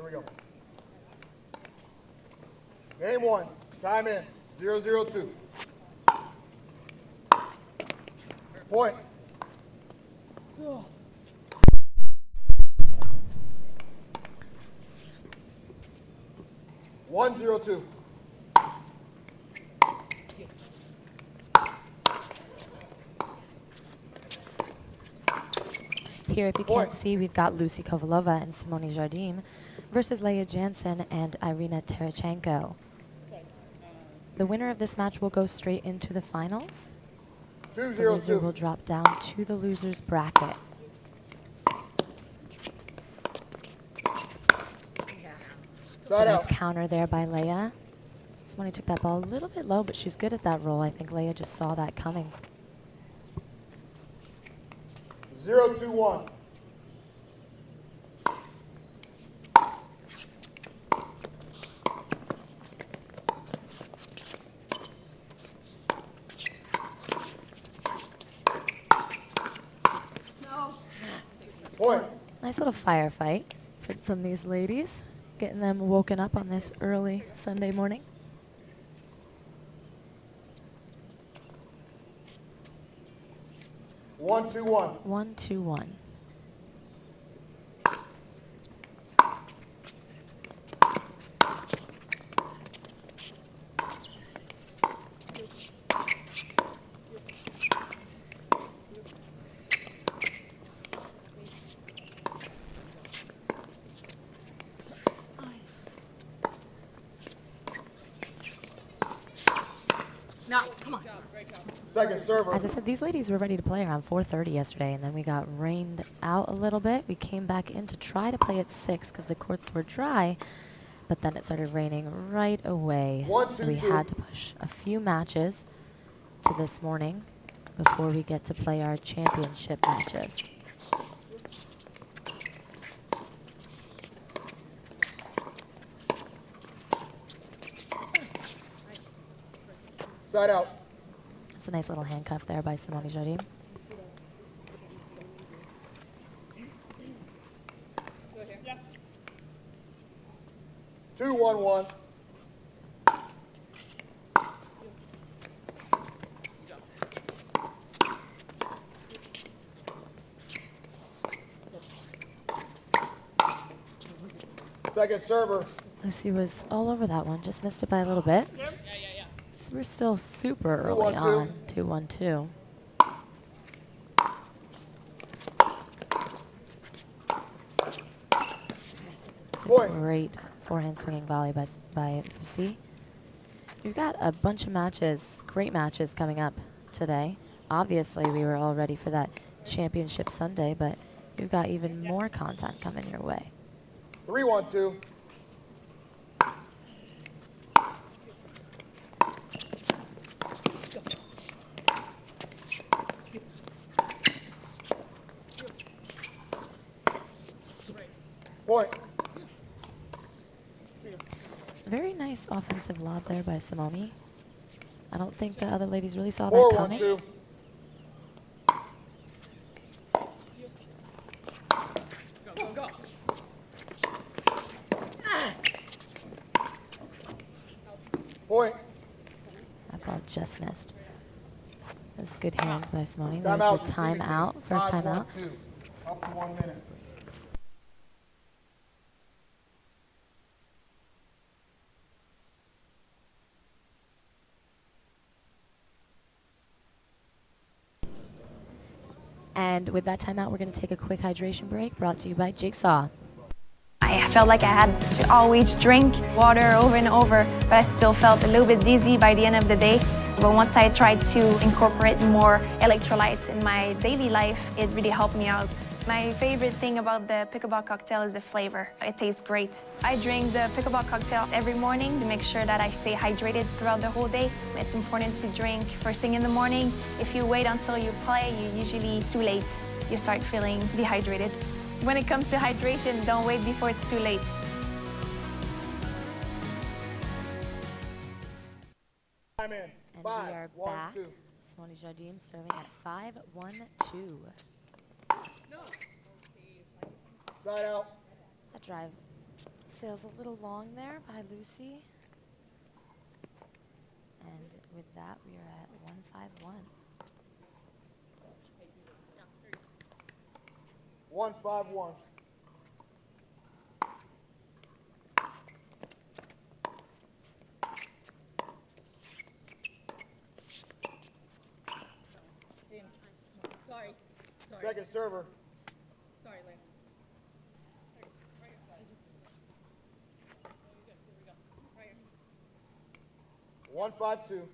we go. Game one. Time in. 0-0-2. Point. 1-0-2. Here, if you can't see, we've got Lucy Kovalova and Simone Jardim versus Leia Jansen and Irina Terechенko. The winner of this match will go straight into the finals. The loser will drop down to the loser's bracket. It's a nice counter there by Leia. Simone took that ball a little bit low, but she's good at that roll. I think Leia just saw that coming. 0-2-1. Point. Nice little firefight from these ladies, getting them woken up on this early Sunday morning. 1-2-1. 1-2-1. No, come on. Second server. As I said, these ladies were ready to play around 4:30 yesterday, and then we got rained out a little bit. We came back in to try to play at 6 because the courts were dry, but then it started raining right away. So we had to push a few matches to this morning before we get to play our championship matches. Side out. It's a nice little handcuff there by Simone Jardim. Yeah. 2-1-1. Second server. Lucy was all over that one, just missed it by a little bit. So we're still super early on, 2-1-2. It's a great forehand swinging volley by Lucy. We've got a bunch of matches, great matches coming up today. Obviously, we were all ready for that championship Sunday, but we've got even more content coming your way. 3-1-2. Point. Very nice offensive lob there by Simone. I don't think the other ladies really saw that coming. 4-1-2. Point. That ball just missed. That's good hands by Simone. There's the timeout, first timeout. Up to 1 minute. And with that timeout, we're going to take a quick hydration break, brought to you by Jigsaw. I felt like I had to always drink water over and over, but I still felt a little bit dizzy by the end of the day. But once I tried to incorporate more electrolytes in my daily life, it really helped me out. My favorite thing about the pickleball cocktail is the flavor. It tastes great. I drink the pickleball cocktail every morning to make sure that I stay hydrated throughout the whole day. It's important to drink first thing in the morning. If you wait until you play, you're usually too late. You start feeling dehydrated. When it comes to hydration, don't wait before it's too late. I'm in. And Five, we are one, back. two. Simone Jardim serving at 5-1-2. Side out. That drive sails a little long there by Lucy. And with that, we are at 151. 151. Sorry. Sorry. Second server. Sorry, Lynn. 152.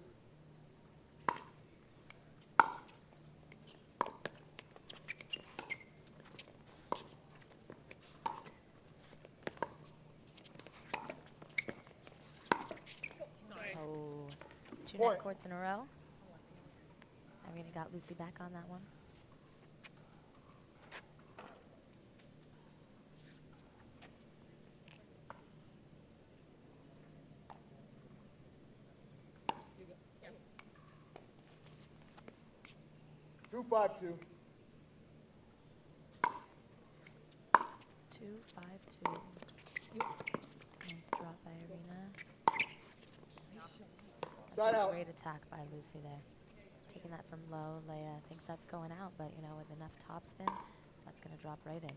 Oh, two Point. net courts in a row. Irina got Lucy back on that one. Two 5-2. 2-5-2. Nice drop by Irina. Side That's a out. great attack by Lucy there. Taking that from low, Leia thinks that's going out, but you know, with enough topspin, that's going to drop right in.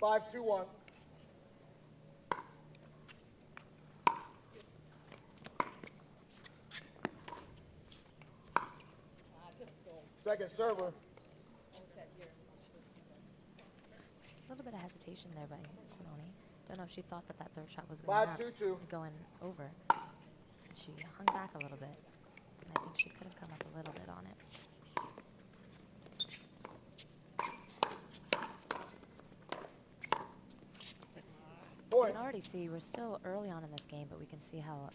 5-2-1. Second server. A little bit of hesitation there by Simone. Don't know if she thought that that third shot was going up, 5-2-2. going over. And she hung back a little bit. And I think she could have come up a little bit on it. You Point. can already see we're still early on in this game, but we can see how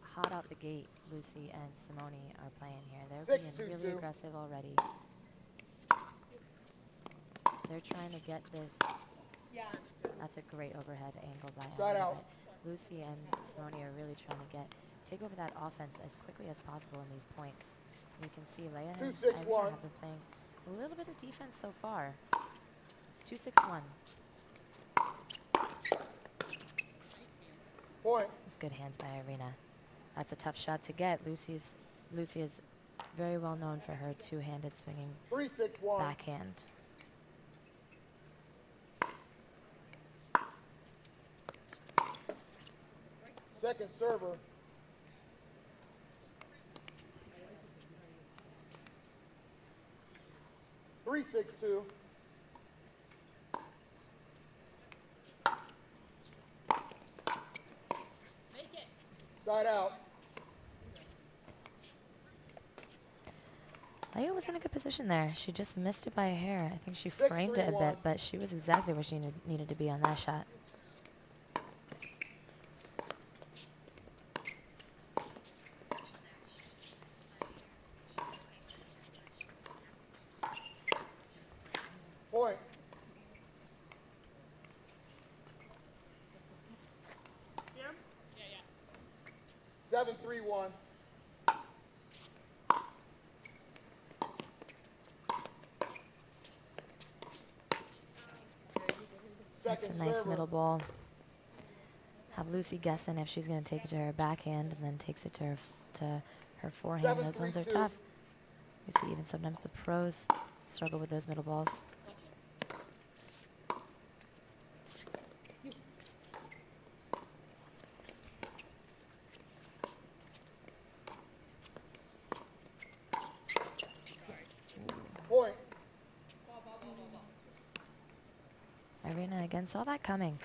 hot out the gate Lucy and Simone are playing here. They're being 6-2-2. really aggressive already. They're trying to get this. Yeah. That's a great overhead angle by Side Emily, out. but Lucy and Simone are really trying to take over that offense as quickly as possible in these points. And you can see Leia and 2-6-1. Irina have been playing a little bit of defense so far. It's 2-6-1. Point. It's good hands by Irina. That's a tough shot to get. Lucy is very well known for her two-handed swinging 3-6-1. backhand. Second server. Three 6-2. Make it. Side out. Leia was in a good position there. She just missed it by a hair. I think she 6-3-1. framed it a bit, but she was exactly where she needed to be on that shot. Point. Yeah, yeah. 7-3-1. That's a Second nice server. middle ball. Have Lucy guessing if she's going to take it to her backhand and then takes it to her forehand. Those ones are 7-3-2. tough. We see even sometimes the pros struggle with those middle balls. Point. Irina again saw that coming,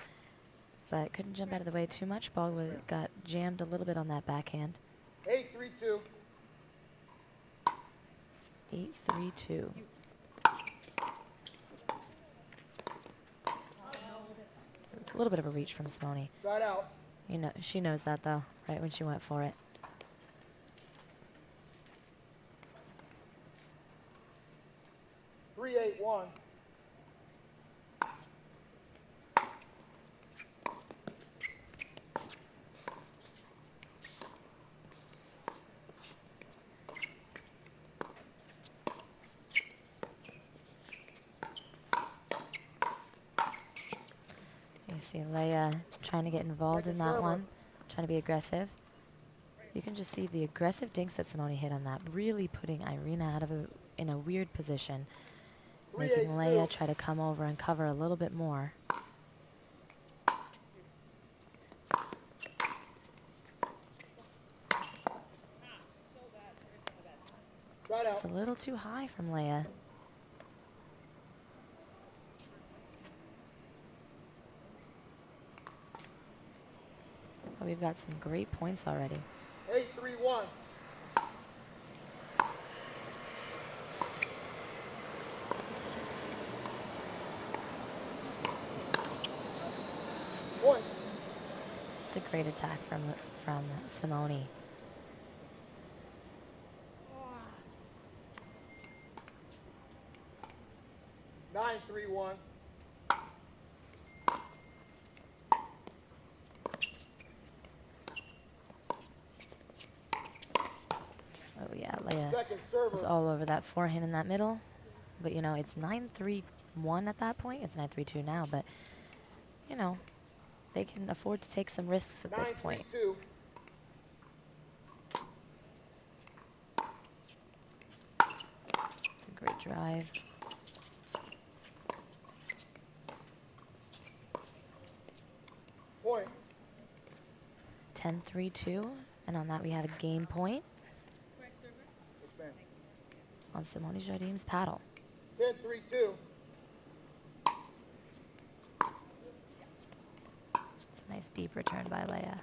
but couldn't jump out of the way too much. Ball got jammed a little bit on that backhand. 8-3-2. 8-3-2. It's a little bit of a reach from Simone. Side out. You know, she knows that though, right when she went for it. 3-8-1. See Leia trying to get involved in that one, trying to be aggressive. You can just see the aggressive dinks that Simone hit on that, really putting Irina in a weird position, making Leia try to come over and cover a little bit more. Just a little too high from Leia. But we've got some great points already. 8-3-1. Point. It's a great attack from Simone. 9-3-1. Oh yeah, Leia Second server. was all over that forehand in that middle. But you know, it's 9-3-1 at that point. It's 9-3-2 now, but you know, they can afford to take some risks at this point. 9-3-2. It's a great drive. Point. 10-3-2, and on that we have a game point Correct server. Yes, ma'am. on Simone Jardim's paddle. 10-3-2. It's a nice deep return by Leia.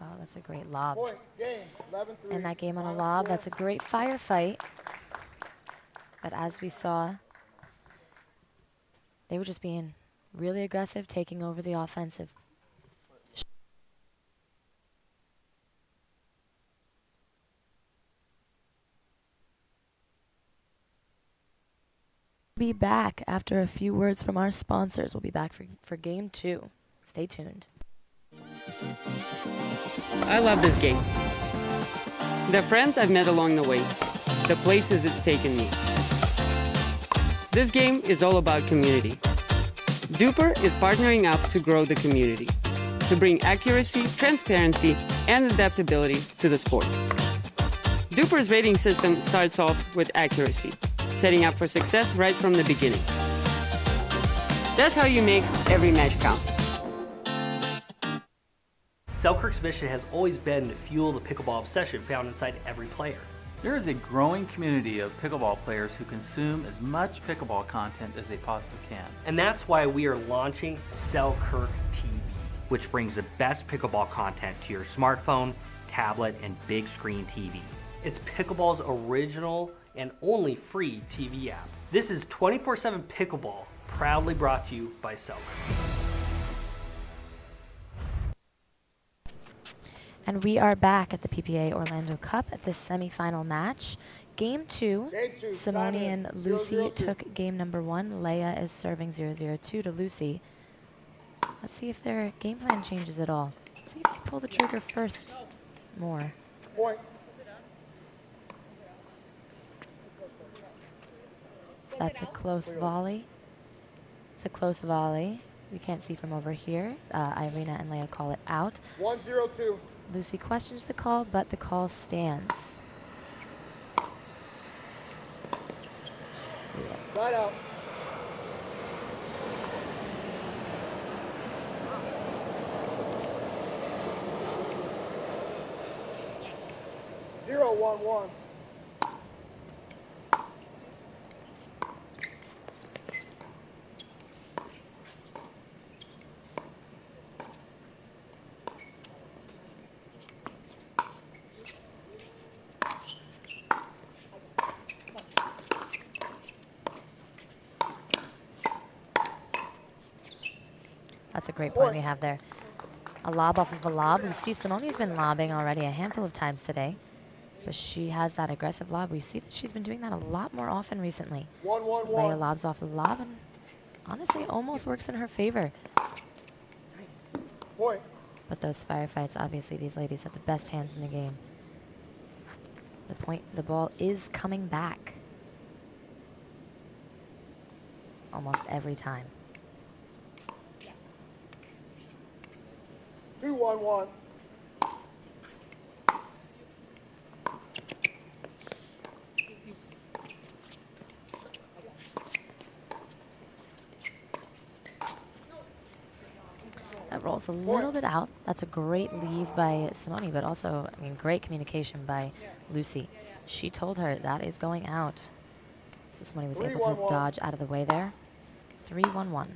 Oh, that's a great lob. Point. Game. 11-3. And that game on a Final lob, score. that's a great firefight. But as we saw, they were just being really aggressive, taking over the offensive. Be back after a few words from our sponsors. We'll be back for game 2. Stay tuned. I love this game. The friends I've met along the way, the places it's taken me. This game is all about community. Duper is partnering up to grow the community, to bring accuracy, transparency, and adaptability to the sport. Duper's rating system starts off with accuracy, setting up for success right from the beginning. That's how you make every match count. Selkirk's mission has always been to fuel the pickleball obsession found inside every player. There is a growing community of pickleball players who consume as much pickleball content as they possibly can. And that's why we are launching Selkirk TV, which brings the best pickleball content to your smartphone, tablet, and big screen TV. It's pickleball's original and only free TV app. This is 24/7 pickleball, proudly brought to you by Selkirk. And we are back at the PPA Orlando Cup at this semifinal match. Game 2, Game 2, Simone time in. and Lucy 0-0-2. took game number 1. Leia is serving 0-0-2 to Lucy. Let's see if their game plan changes at all. Let's see if they pull the trigger first more. Point. That's a close volley. It's a close volley. We can't see from over here. Irina and Leia call it out. 1-0-2. Lucy questions the call, but the call stands. Side out. Zero, 1-1. That's a great point we have there. A lob off of a lob. We see Simone's been lobbing already a handful of times today. but she has that aggressive lob. We see that she's been doing that a lot more often recently. 1-1-1. Leia lobs off the lob and honestly almost works in her favor. Point. But those firefights, obviously these ladies have the best hands in the game. The ball is coming back. Almost every time. 2-1-1. That rolls a little bit out. That's a great leave by Simone, but also, I mean, great communication by Lucy. She told her that is going out. So Simone was able to 3-1-1. dodge out of the way there. 3-1-1.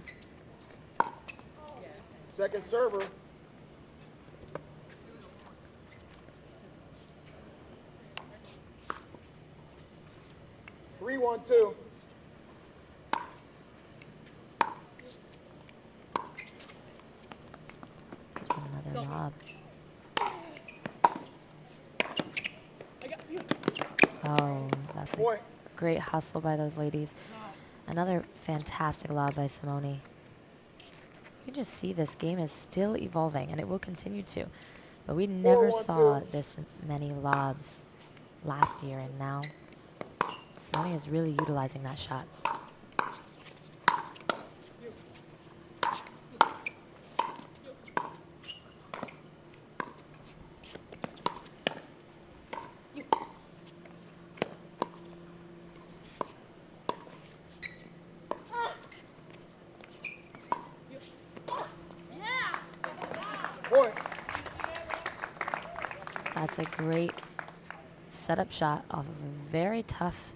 Second server. Three, 1-2. There's another lob. Oh, that's a Point. great hustle by those ladies. Another fantastic lob by Simone. You can just see this game is still evolving, and it will continue to. But we never 4-1-2. saw this many lobs last year, and now Simone is really utilizing that shot. Point. That's a great setup shot off of a very tough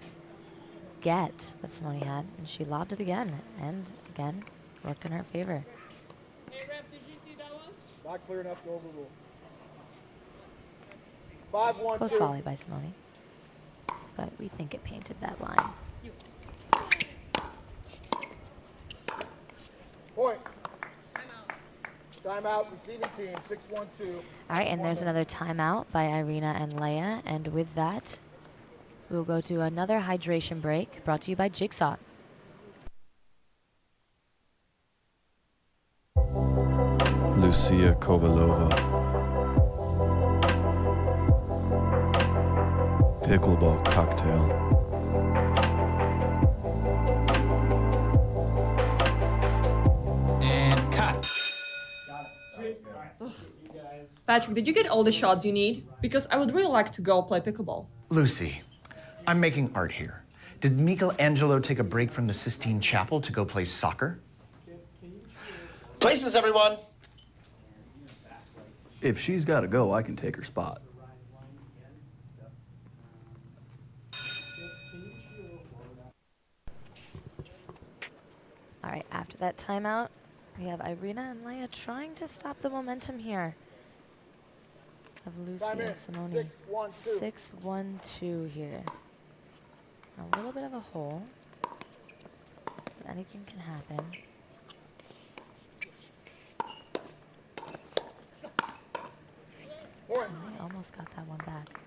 get that Simone had, and she lobbed it again, and again, worked in her favor. Hey, ref, did you see that one? Not clear enough to overrule. 5-1-2. Close volley by Simone, but we think it painted that line. Point. Timeout, receiving team, 6-1-2. All right, and there's another timeout by Irina and Leia, and with that, we'll go to another hydration break brought to you by Jigsaw. Lucia Kovalova. Pickleball cocktail. And cut. Patrick, did you get all the shots you need? Because I would really like to go play pickleball. Lucy, I'm making art here. Did Michelangelo take a break from the Sistine Chapel to go play soccer? Places, everyone. If she's got to go, I can take her spot. All right, after that timeout, we have Irina and Leia trying to stop the momentum here of Lucy Time in. and Simone. 6-1-2. 6-1-2 here. A little bit of a hole, but anything can happen. Point. We almost got that one back.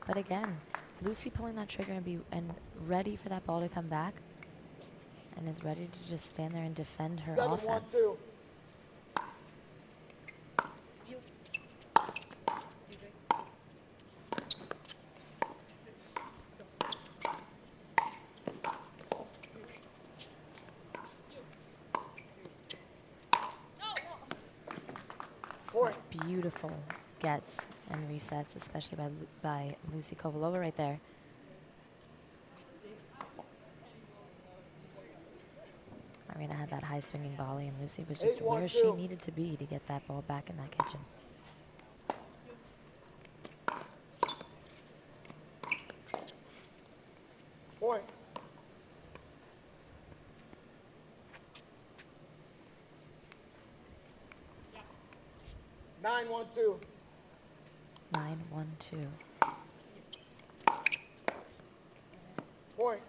But again, Lucy pulling that trigger and ready for that ball to come back, and is ready to just stand there and defend her offense. 7-1-2. Point. Beautiful gets and resets, especially by Lucy Kovalova right there. Marina had that high swinging volley, and Lucy was just where she 8-1-2. needed to be to get that ball back in that kitchen. Point. Nine, 1-2. 9-1-2. Point.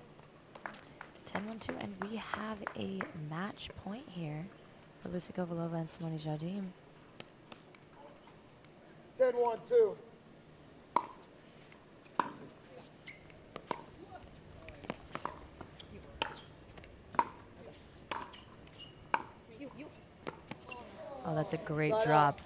10-1-2, and we have a match point here for Lucy Kovalova and Simone Jardim. 10-1-2. That's a great drop.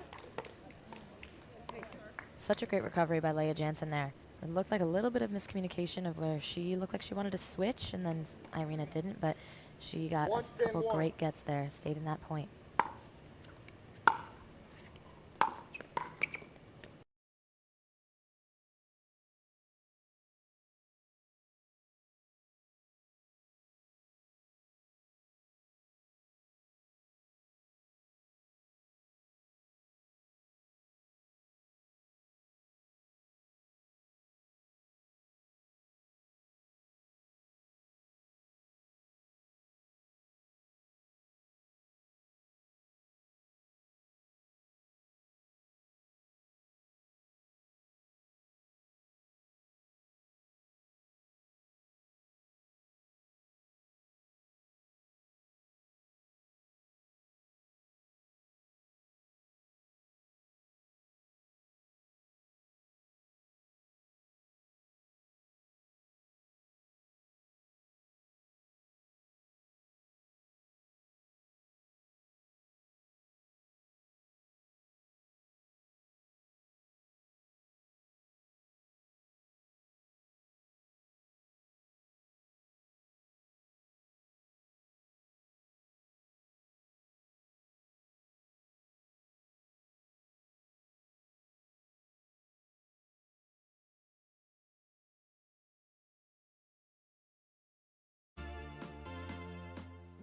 Such a great recovery by Leia Jansen there. It looked like a little bit of miscommunication of where she looked like she wanted to switch, and then Irina didn't, but she got a couple great gets there, stayed in that point.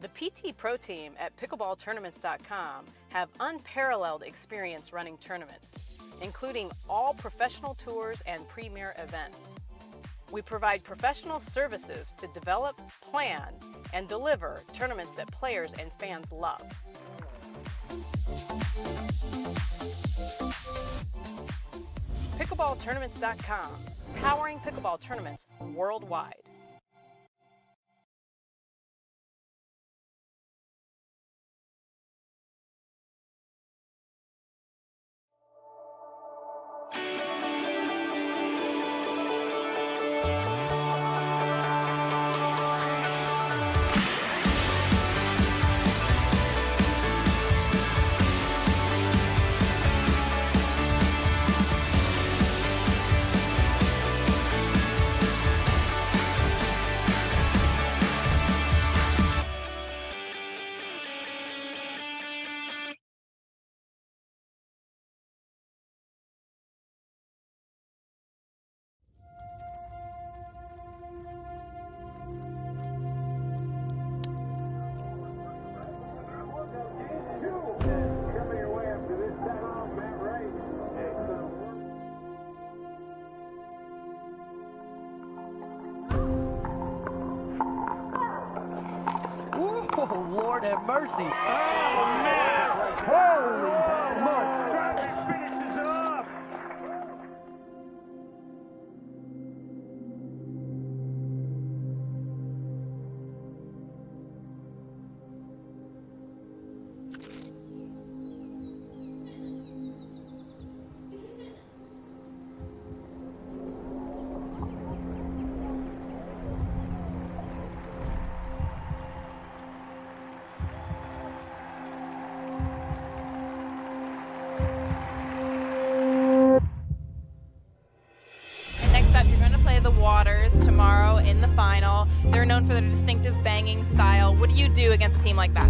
The PT Pro Team at pickleballtournaments.com have unparalleled experience running tournaments, including all professional tours and premier events. We provide professional services to develop, plan, and deliver tournaments that players and fans love. Pickleballtournaments.com, powering pickleball tournaments worldwide. Oh, Lord have mercy. Oh, man. Holy smokes. Traffic finishes off. Next up, you're going to play the Waters tomorrow in the final. They're known for their distinctive banging style. What do you do against a team like that?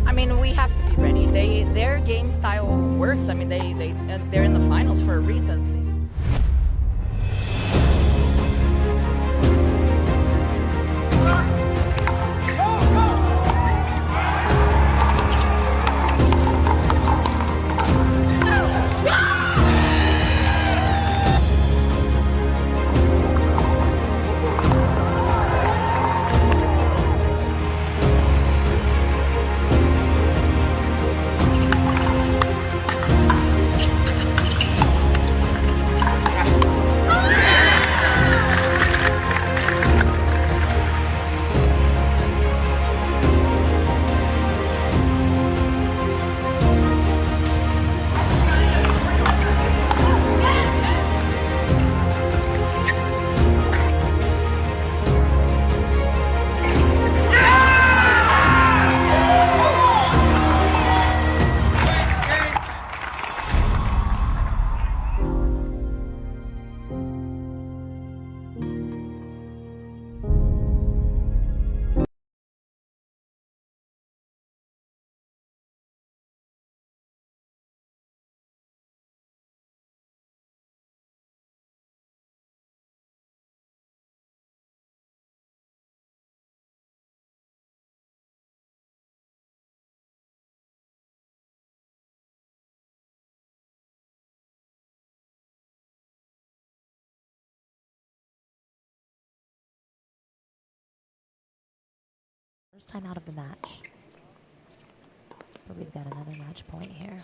I mean, we have to be ready. Their game style works. I mean, they're in the finals for a reason. First time out of the match. But we've got another match point here.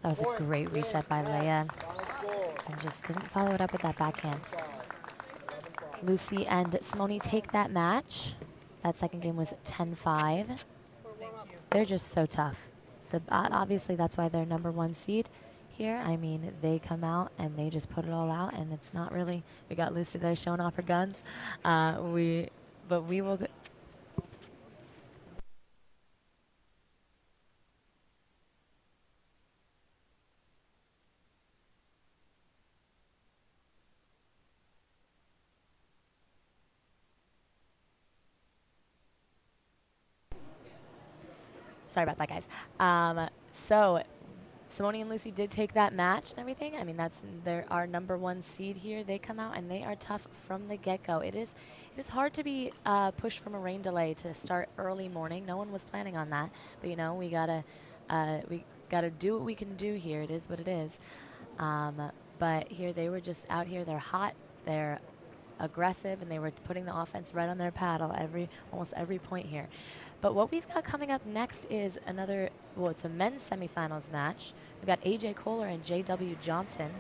That was a great reset by Leia. And just didn't follow it up with that backhand. Lucy and Simone take that match. That second game was 10-5. They're just so tough. Obviously, that's why they're #1 seed here. I mean, they come out and they just put it all out, and it's not really. We got Lucy there showing off her guns. But we will. Sorry about that, guys. So Simone and Lucy did take that match and everything. I mean, they're our #1 seed here. They come out and they are tough from the get-go. It is hard to be pushed from a rain delay to start early morning. No one was planning on that, but you know we gotta do what we can do here. It is what it is. But here they were just out here. They're hot. They're aggressive, and they were putting the offense right on their paddle almost every point here. But what we've got coming up next is it's a men's semifinals match. We've got AJ Kohler and JW Johnson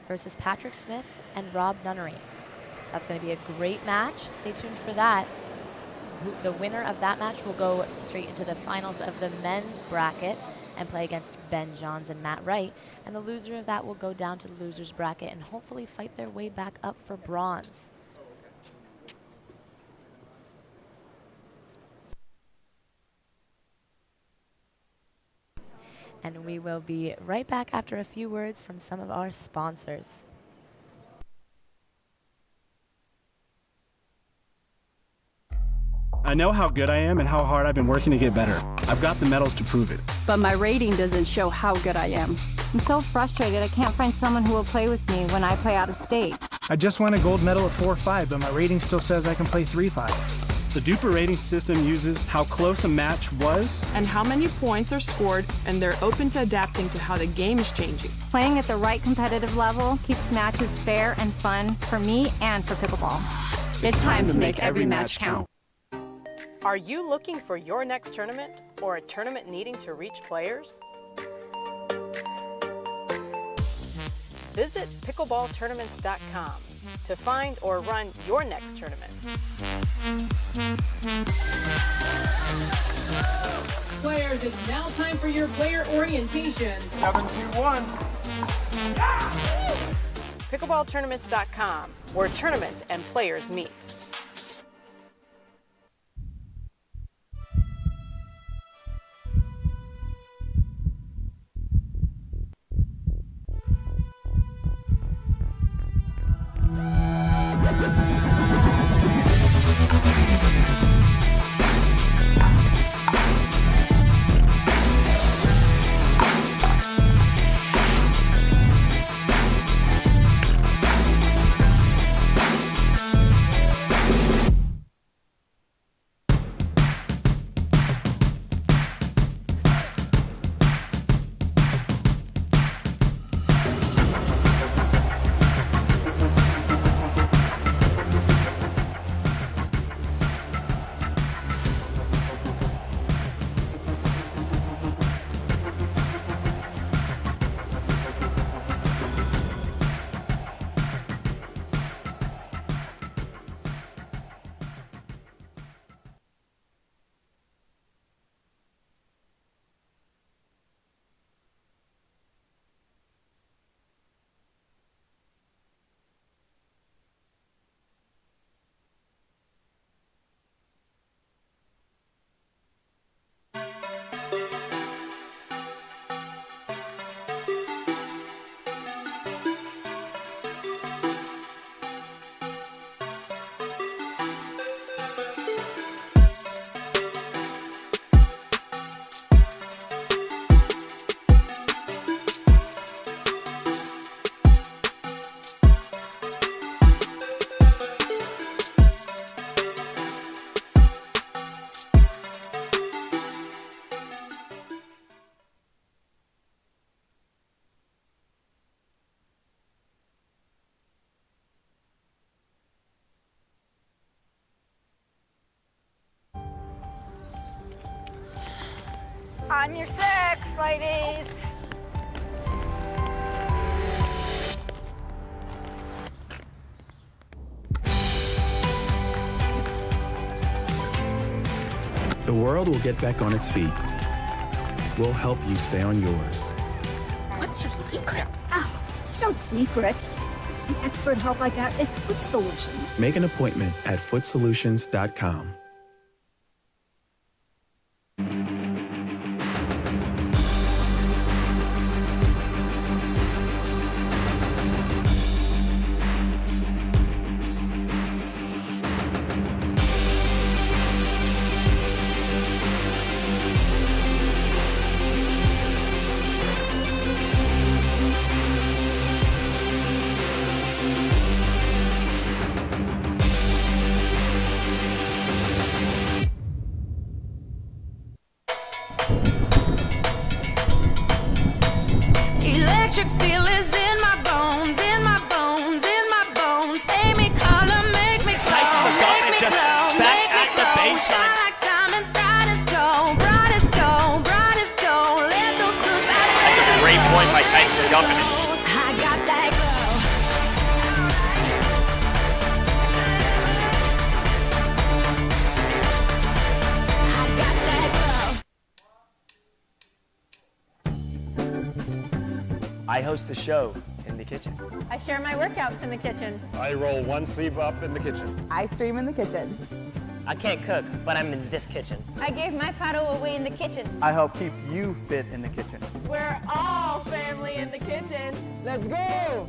versus Patrick Smith and Rob Nunnery. That's going to be a great match. Stay tuned for that. The winner of that match will go straight into the finals of the men's bracket and play against Ben Johns and Matt Wright. And the loser of that will go down to the loser's bracket and hopefully fight their way back up for bronze. And we will be right back after a few words from some of our sponsors. I know how good I am and how hard I've been working to get better. I've got the medals to prove it. But my rating doesn't show how good I am. I'm so frustrated I can't find someone who will play with me when I play out of state. I just won a gold medal at 4-5, but my rating still says I can play 3-5. The Duper rating system uses how close a match was and how many points are scored, and they're open to adapting to how the game is changing. Playing at the right competitive level keeps matches fair and fun for me and for pickleball. It's time to make every match count. Are you looking for your next tournament or a tournament needing to reach players? Visit pickleballtournaments.com to find or run your next tournament. Players, it's now time for your player orientation. 7-2-1. Pickleballtournaments.com, where tournaments and players meet. On your six, ladies. The world will get back on its feet. We'll help you stay on yours. What's your secret? Oh, it's no secret. It's the expert help I got at Foot Solutions. Make an appointment at footsolutions.com. Electric feel is in my bones, in my bones, in my bones. Make me color, make me glow, Tyson make me just glow, back make me at the glow. baseline. Shine like diamonds, bright as gold, bright as gold, bright as gold. Let those good vibrations That's a great point by Tyson flow. dumping it. I got that glow. I got that glow. I host a show in the kitchen. I share my workouts in the kitchen. I roll one sleeve up in the kitchen. I stream in the kitchen. I can't cook, but I'm in this kitchen. I gave my paddle away in the kitchen. I help keep you fit in the kitchen. We're all family in the kitchen. Let's go!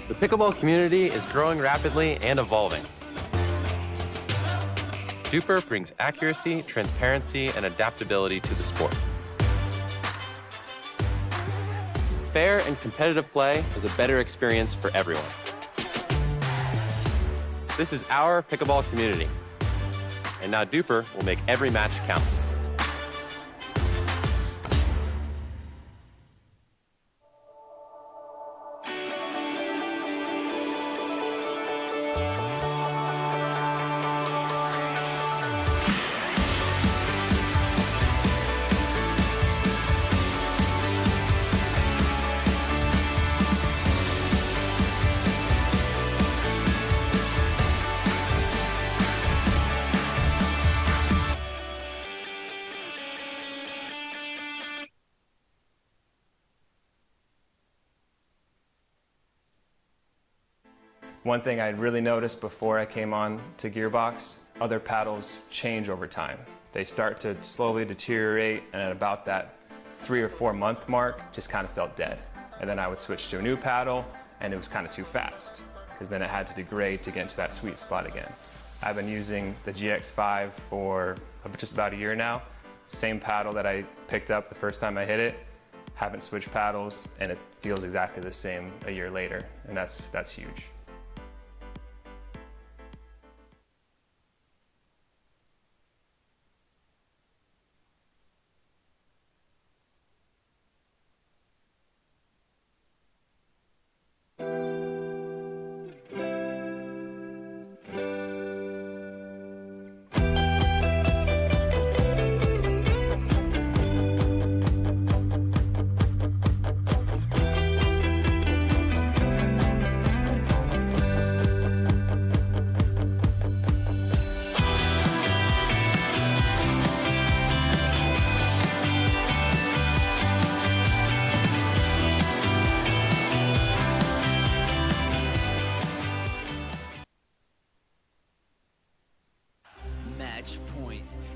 The pickleball community is growing rapidly and evolving. Duper brings accuracy, transparency, and adaptability to the sport. Fair and competitive play is a better experience for everyone. This is our pickleball community. And now Duper will make every match count. One thing I'd really noticed before I came on to Gearbox, other paddles change over time. They start to slowly deteriorate, and at about that 3 or 4 month mark, just kind of felt dead. And then I would switch to a new paddle, and it was kind of too fast, because then it had to degrade to get into that sweet spot again. I've been using the GX5 for just about a year now. Same paddle that I picked up the first time I hit it, haven't switched paddles, and it feels exactly the same a year later, and that's huge.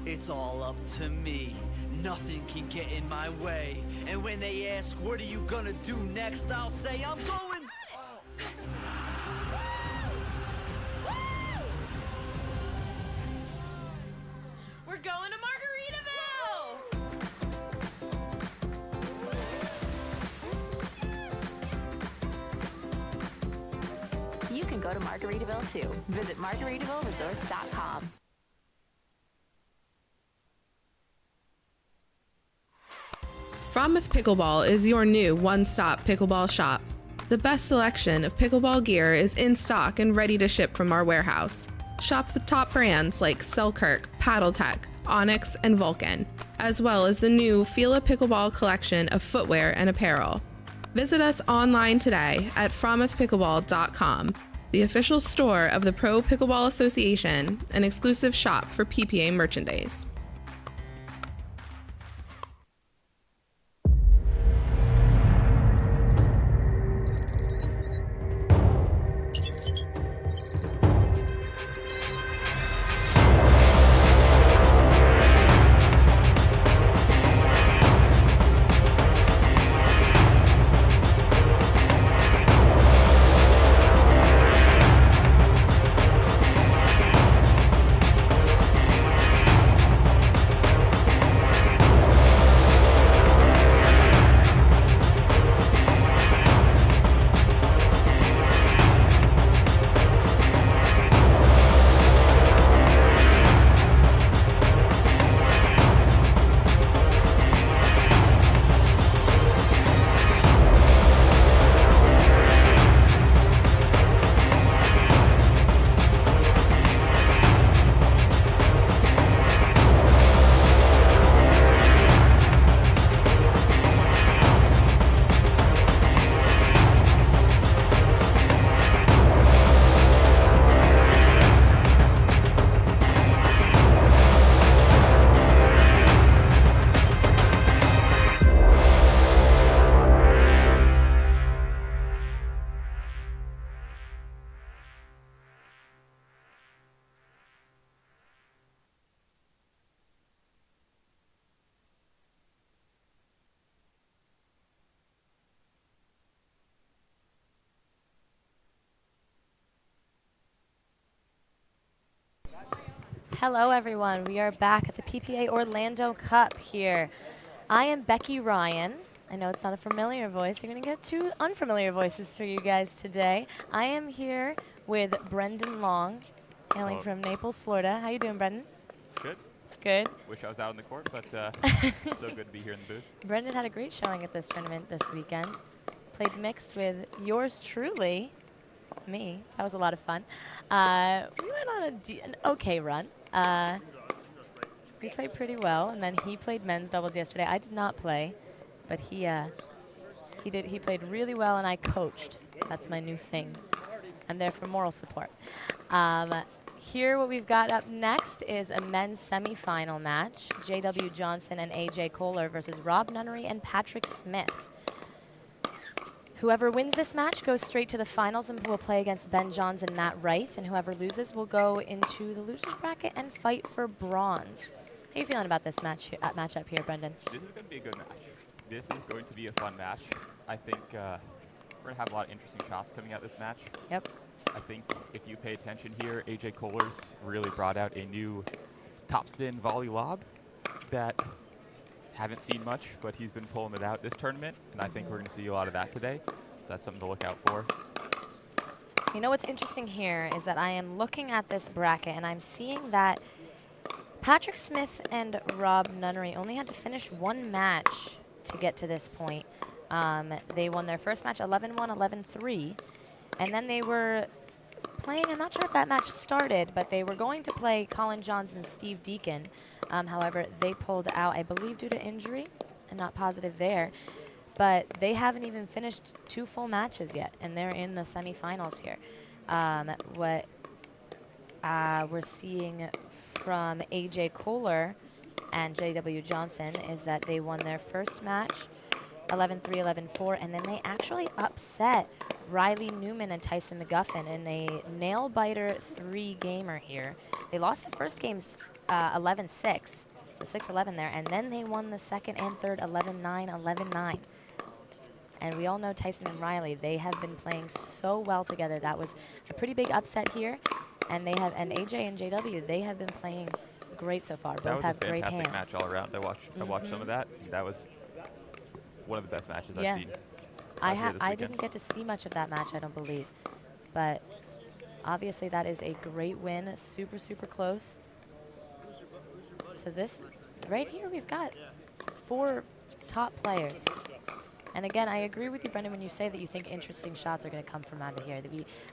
It's all up to me. Nothing can get in my way. And when they ask, what are you gonna do next? I'll say, I'm going. We're going to Margaritaville! You can go to Margaritaville too. Visit MargaritavilleResorts.com. Frometh Pickleball is your new one-stop pickleball shop. The best selection of pickleball gear is in stock and ready to ship from our warehouse. Shop the top brands like Selkirk, Paddletech, Onyx, and Vulcan, as well as the new Fila Pickleball collection of footwear and apparel. Visit us online today at fromethpickleball.com, the official store of the Pro Pickleball Association, an exclusive shop for PPA merchandise. Hello, everyone. We are back at the PPA Orlando Cup here. I am Becky Ryan. I know it's not a familiar voice. You're going to get two unfamiliar voices for you guys today. I am here with Brendan Long, hailing from Naples, Florida. How you doing, Brendan? Good. Good. Wish I was out on the court, but so good to be here in the booth. Brendan had a great showing at this tournament this weekend. Played mixed with yours truly, me. That was a lot of fun. We went on an okay run. We played pretty well, and then he played men's doubles yesterday. I did not play, but he played really well, and I coached. That's my new thing. I'm there for moral support. Here, what we've got up next is a men's semifinal match. J.W. Johnson and A.J. Kohler versus Rob Nunnery and Patrick Smith. Whoever wins this match goes straight to the finals and will play against Ben Johns and Matt Wright, and whoever loses will go into the losers bracket and fight for bronze. How are you feeling about this matchup here, Brendan? This is going to be a good match. This is going to be a fun match. I think we're going to have a lot of interesting shots coming out this match. Yep. I think if you pay attention here, A.J. Kohler's really brought out a new topspin volley lob that haven't seen much, but he's been pulling it out this tournament, and I think we're going to see a lot of that today. So that's something to look out for. You know what's interesting here is that I am looking at this bracket, and I'm seeing that Patrick Smith and Rob Nunnery only had to finish one match to get to this point. They won their first match 11-1, 11-3, and then they were playing, I'm not sure if that match started, but they were going to play Colin Johns and Steve Deacon. However, they pulled out, I believe, due to injury. I'm not positive there. But they haven't even finished 2 full matches yet, and they're in the semifinals here. What we're seeing from A.J. Kohler and J.W. Johnson is that they won their first match 11-3, 11-4, and then they actually upset Riley Newman and Tyson McGuffin in a nail-biter 3-gamer here. They lost the first games 11-6, so 6-11 there, and then they won the second and third 11-9, 11-9. And we all know Tyson and Riley, they have been playing so well together. That was a pretty big upset here, and they have, and AJ and JW, they have been playing great so far. Both have great hands. That was a fantastic match all around. I watched some of that. That was one of the best matches I've seen. I didn't get to see much of that match, I don't believe, but obviously that is a great win, super, super close. So this, right here, we've got 4 top players. And again, I agree with you, Brendan, when you say that you think interesting shots are going to come from out of here.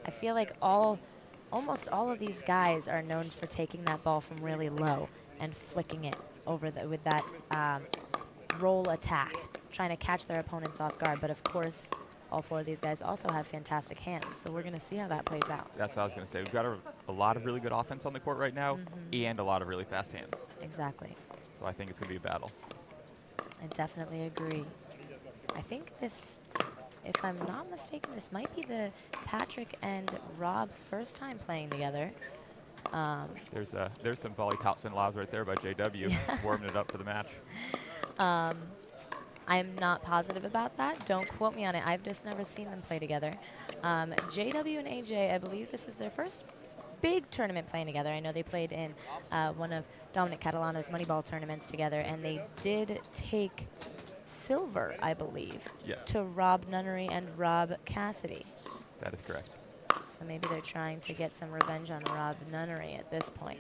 I feel like almost all of these guys are known for taking that ball from really low and flicking it over with that roll attack, trying to catch their opponents off guard. But of course, all 4 of these guys also have fantastic hands, so we're going to see how that plays out. That's what I was going to say. We've got a lot of really good offense on the court right now, and a lot of really fast hands. Exactly. So I think it's going to be a battle. I definitely agree. I think this, if I'm not mistaken, this might be the Patrick and Rob's first time playing together. There's some volley topspin lobs right there by JW, warming it up for the match. I'm not positive about that. Don't quote me on it. I've just never seen them play together. JW and AJ, I believe this is their first big tournament playing together. I know they played in one of Dominic Catalano's Moneyball tournaments together, and they did take silver, I believe, to Rob Nunnery and Rob Cassidy. That is correct. So maybe they're trying to get some revenge on Rob Nunnery at this point.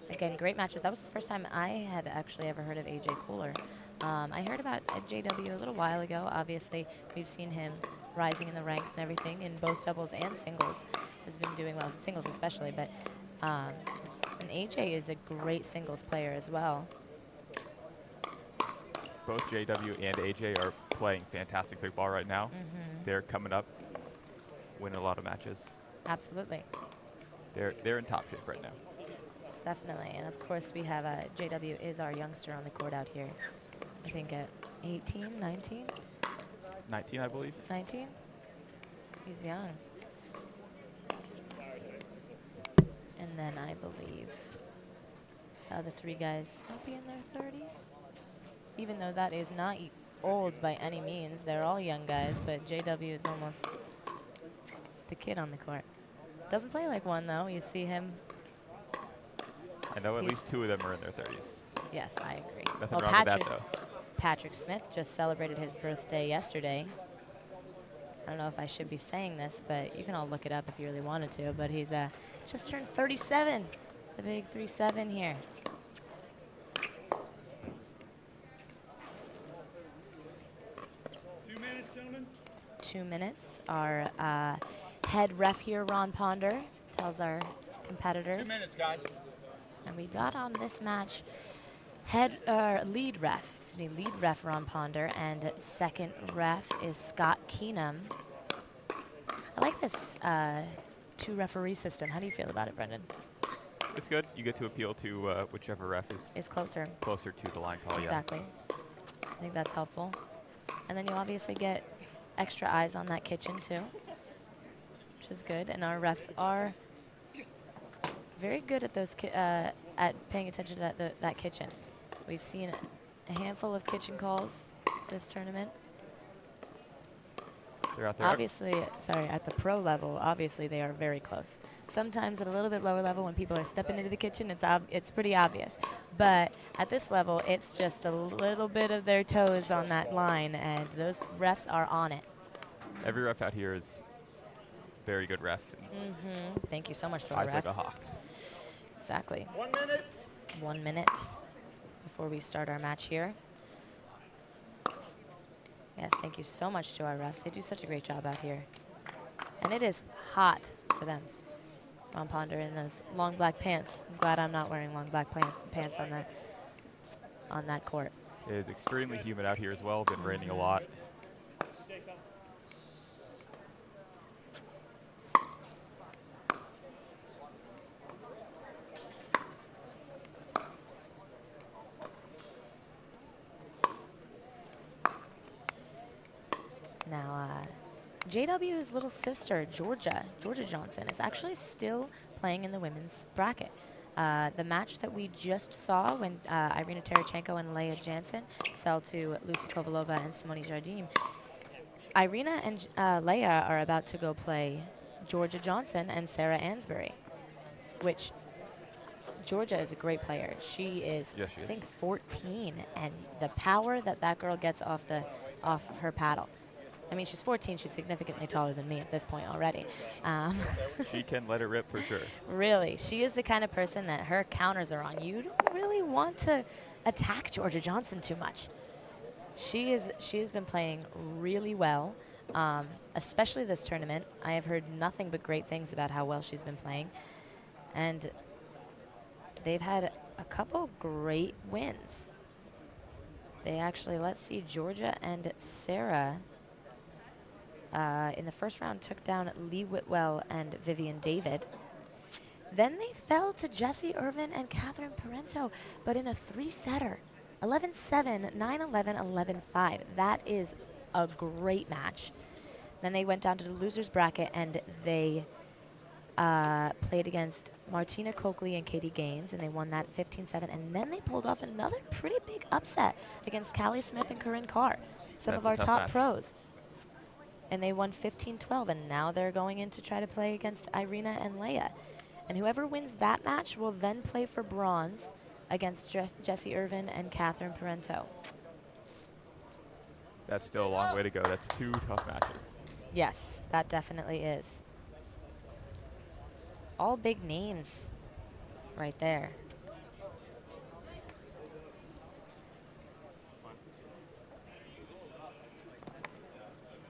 Again, great matches. That was the first time I had actually ever heard of AJ Kohler. I heard about JW a little while ago. Obviously, we've seen him rising in the ranks and everything in both doubles and singles. Has been doing well, singles especially, but and AJ is a great singles player as well. Both JW and AJ are playing fantastic pickleball right now. They're coming up, winning a lot of matches. Absolutely. They're in top shape right now. Definitely, and of course we have JW is our youngster on the court out here. I think at 18, 19? 19, I believe. 19? He's young. And then I believe the other 3 guys might be in their 30s. Even though that is not old by any means. They're all young guys, but JW is almost the kid on the court. Doesn't play like one, though. You see him. I know at least 2 of them are in their 30s. Yes, I agree. Nothing wrong with that, though. Patrick Smith just celebrated his birthday yesterday. I don't know if I should be saying this, but you can all look it up if you really wanted to. But he's just turned 37, the big 3-7 here. Gentlemen. 2 minutes. Our head ref here, Ron Ponder, tells our competitors. 2 minutes, guys. And we got on this match lead ref Ron Ponder, and second ref is Scott Keenum. I like this 2-referee system. How do you feel about it, Brendan? It's good. You get to appeal to whichever ref is closer to the line call. Exactly. I think that's helpful. And then you obviously get extra eyes on that kitchen too, which is good. And our refs are very good at those at paying attention to that kitchen. We've seen a handful of kitchen calls this tournament. They're out there. Obviously, sorry, at the pro level, obviously they are very close. Sometimes at a little bit lower level, when people are stepping into the kitchen, it's pretty obvious. But at this level, it's just a little bit of their toes on that line, and those refs are on it. Every ref out here is very good ref. Thank you so much to our refs. Eyes like a hawk. Exactly. 1 minute. 1 minute before we start our match here. Yes, thank you so much to our refs. They do such a great job out here. And it is hot for them. Ron Ponder in those long black pants. I'm glad I'm not wearing long black pants on that court. It is extremely humid out here as well. Been raining a lot. Now, JW's little sister, Georgia Johnson, is actually still playing in the women's bracket. The match that we just saw when Irina Terechchenko and Leia Jansen fell to Lucy Kovalova and Simone Jardim, Irina and Leia are about to go play Georgia Johnson and Sarah Ansbury, which Georgia is a great player. She is, yes, she I think, 14, and the power that girl gets off of her paddle I mean, she's 14. She's significantly taller than me at this point already. She can let it rip for sure. Really, she is the kind of person that her counters are on. You don't really want to attack Georgia Johnson too much. She has been playing really well, especially this tournament. I have heard nothing but great things about how well she's been playing, and they've had a couple great wins. They actually, let's see, Georgia and Sarah in the first round took down Lee Whitwell and Vivian David. Then they fell to Jessie Irvin and Catherine Parento, but in a three-setter, 11-7, 9-11, 11-5. That is a great match. Then they went down to the losers bracket and they played against Martina Coakley and Katie Gaines, and they won that 15-7. And then they pulled off another pretty big upset against Callie Smith and Corinne Carr, some That's of our a tough top match. pros. And they won 15-12, and now they're going in to try to play against Irina and Leia. And whoever wins that match will then play for bronze against Jessie Irvin and Catherine Parento. That's still a long way to go. That's 2 tough matches. Yes, that definitely is. All big names right there.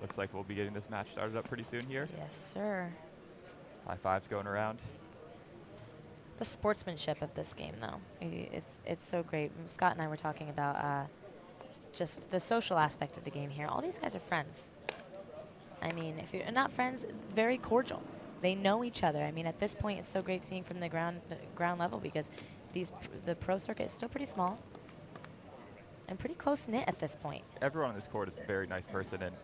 Looks like we'll be getting this match started up pretty soon here. Yes, sir. High fives going around. The sportsmanship of this game, though, it's so great. Scott and I were talking about just the social aspect of the game here. All these guys are friends. I mean, if you're not friends, very cordial. They know each other. I mean, at this point, it's so great seeing from the ground level because the pro circuit is still pretty small and pretty close knit at this point. Everyone on this court is a very nice person, and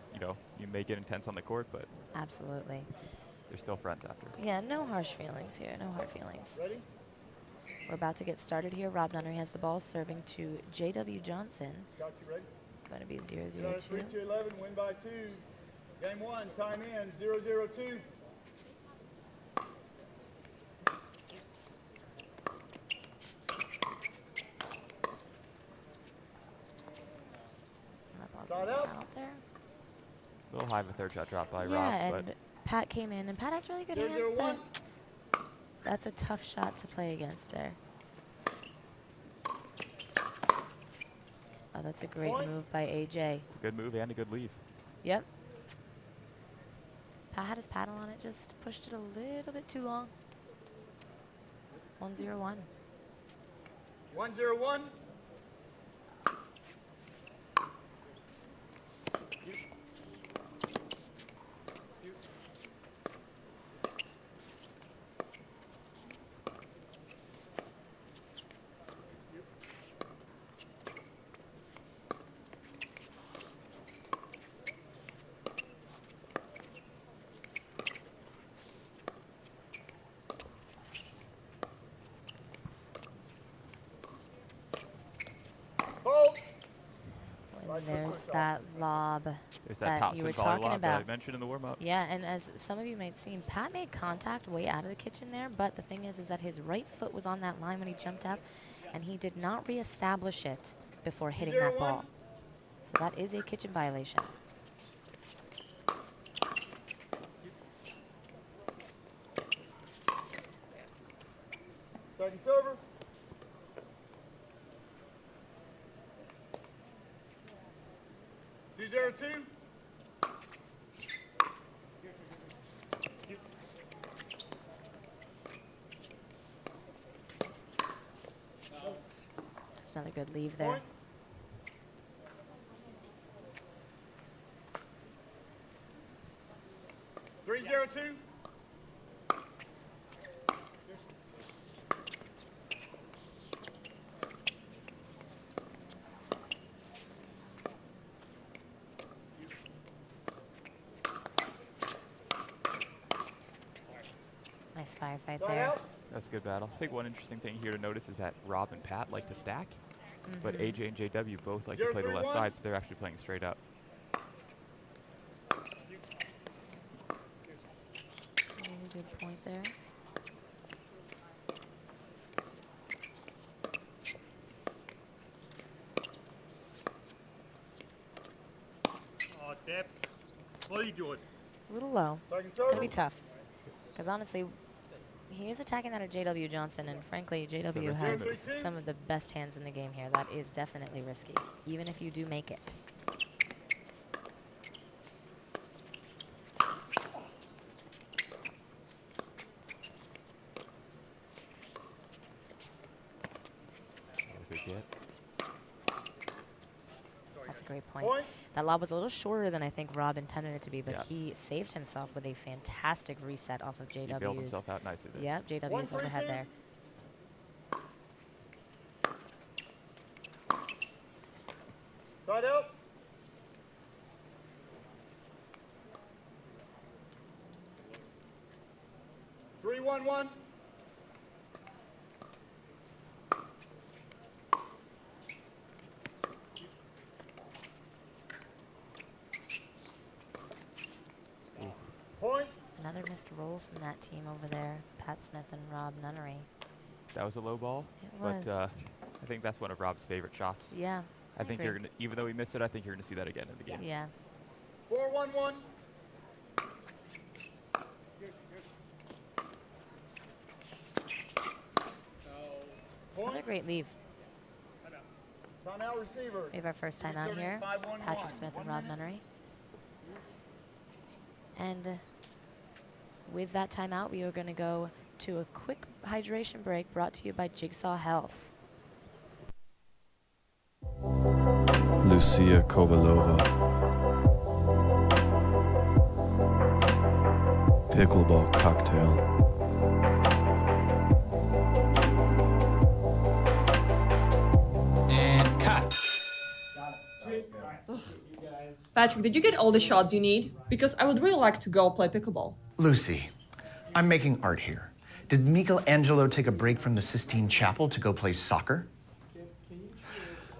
you may get intense on the court, but Absolutely. they're still friends after. Yeah, no harsh feelings here. No hard feelings. Ready? We're about to get started here. Rob Nunnery has the ball, serving to J.W. Johnson. Got you ready? It's going to be You got a 0-0-2. 3-2-11, win by 2. Game 1, time in, 0-0-2. That ball's Start gonna out. go out there. A little high of a third shot drop by Yeah, Rob, and Pat came in, and Pat has really good hands, but that's a tough shot to play against there. Oh, that's a great move by AJ. it's a good move and a good leave. Yep. Pat had his paddle on it, just pushed it a little bit too long. 1-0-1. 1-0-1. And there's that lob There's that top you were spin volley talking lob that I about. mentioned in the warm-up. Yeah, and as some of you might have seen, Pat made contact way out of the kitchen there, but the thing is that his right foot was on that line when he jumped up, and he did not reestablish it before hitting that ball. So that is a kitchen violation. Second server. Two 0-2. That's another good leave there. 3-0-2. Nice firefight there. That's a good battle. I think one interesting thing here to notice is that Rob and Pat like to stack, but Mhm. AJ and JW both like to play the left 0-3-1. side, so they're actually playing straight up. Really good point there. Oh, dip. What are you doing? A little low. Second It's going to total. be tough. Because honestly, he is attacking that at JW Johnson, and frankly, JW has some of the best hands in the game here. That is definitely risky, even if you do make it. Good get. That's a great point. That lob was a little shorter than I think Rob intended it to be, but Yeah. he saved himself with a fantastic reset off of JW's. He bailed himself out nicely there. Yep, JW's overhead there. Side out. Three, 1-1. Point. Another missed roll from that team over there, Pat Smith and Rob Nunnery. That was a low ball, It but was. I think that's one of Rob's favorite shots. Yeah, I think agree. you're gonna, even though he missed it, I think you're gonna see that again in the game. Yeah. 4-1-1. Another great leave. Timeout receiver. We have our first time out here, 5-1-1. Patrick Smith and Rob Nunnery. And with that timeout, we are going to go to a quick hydration break brought to you by Jigsaw Health. Lucia Kovalova. Pickleball cocktail. And cut. Patrick, did you get all the shots you need? Because I would really like to go play pickleball. Lucy, I'm making art here. Did Michelangelo take a break from the Sistine Chapel to go play soccer?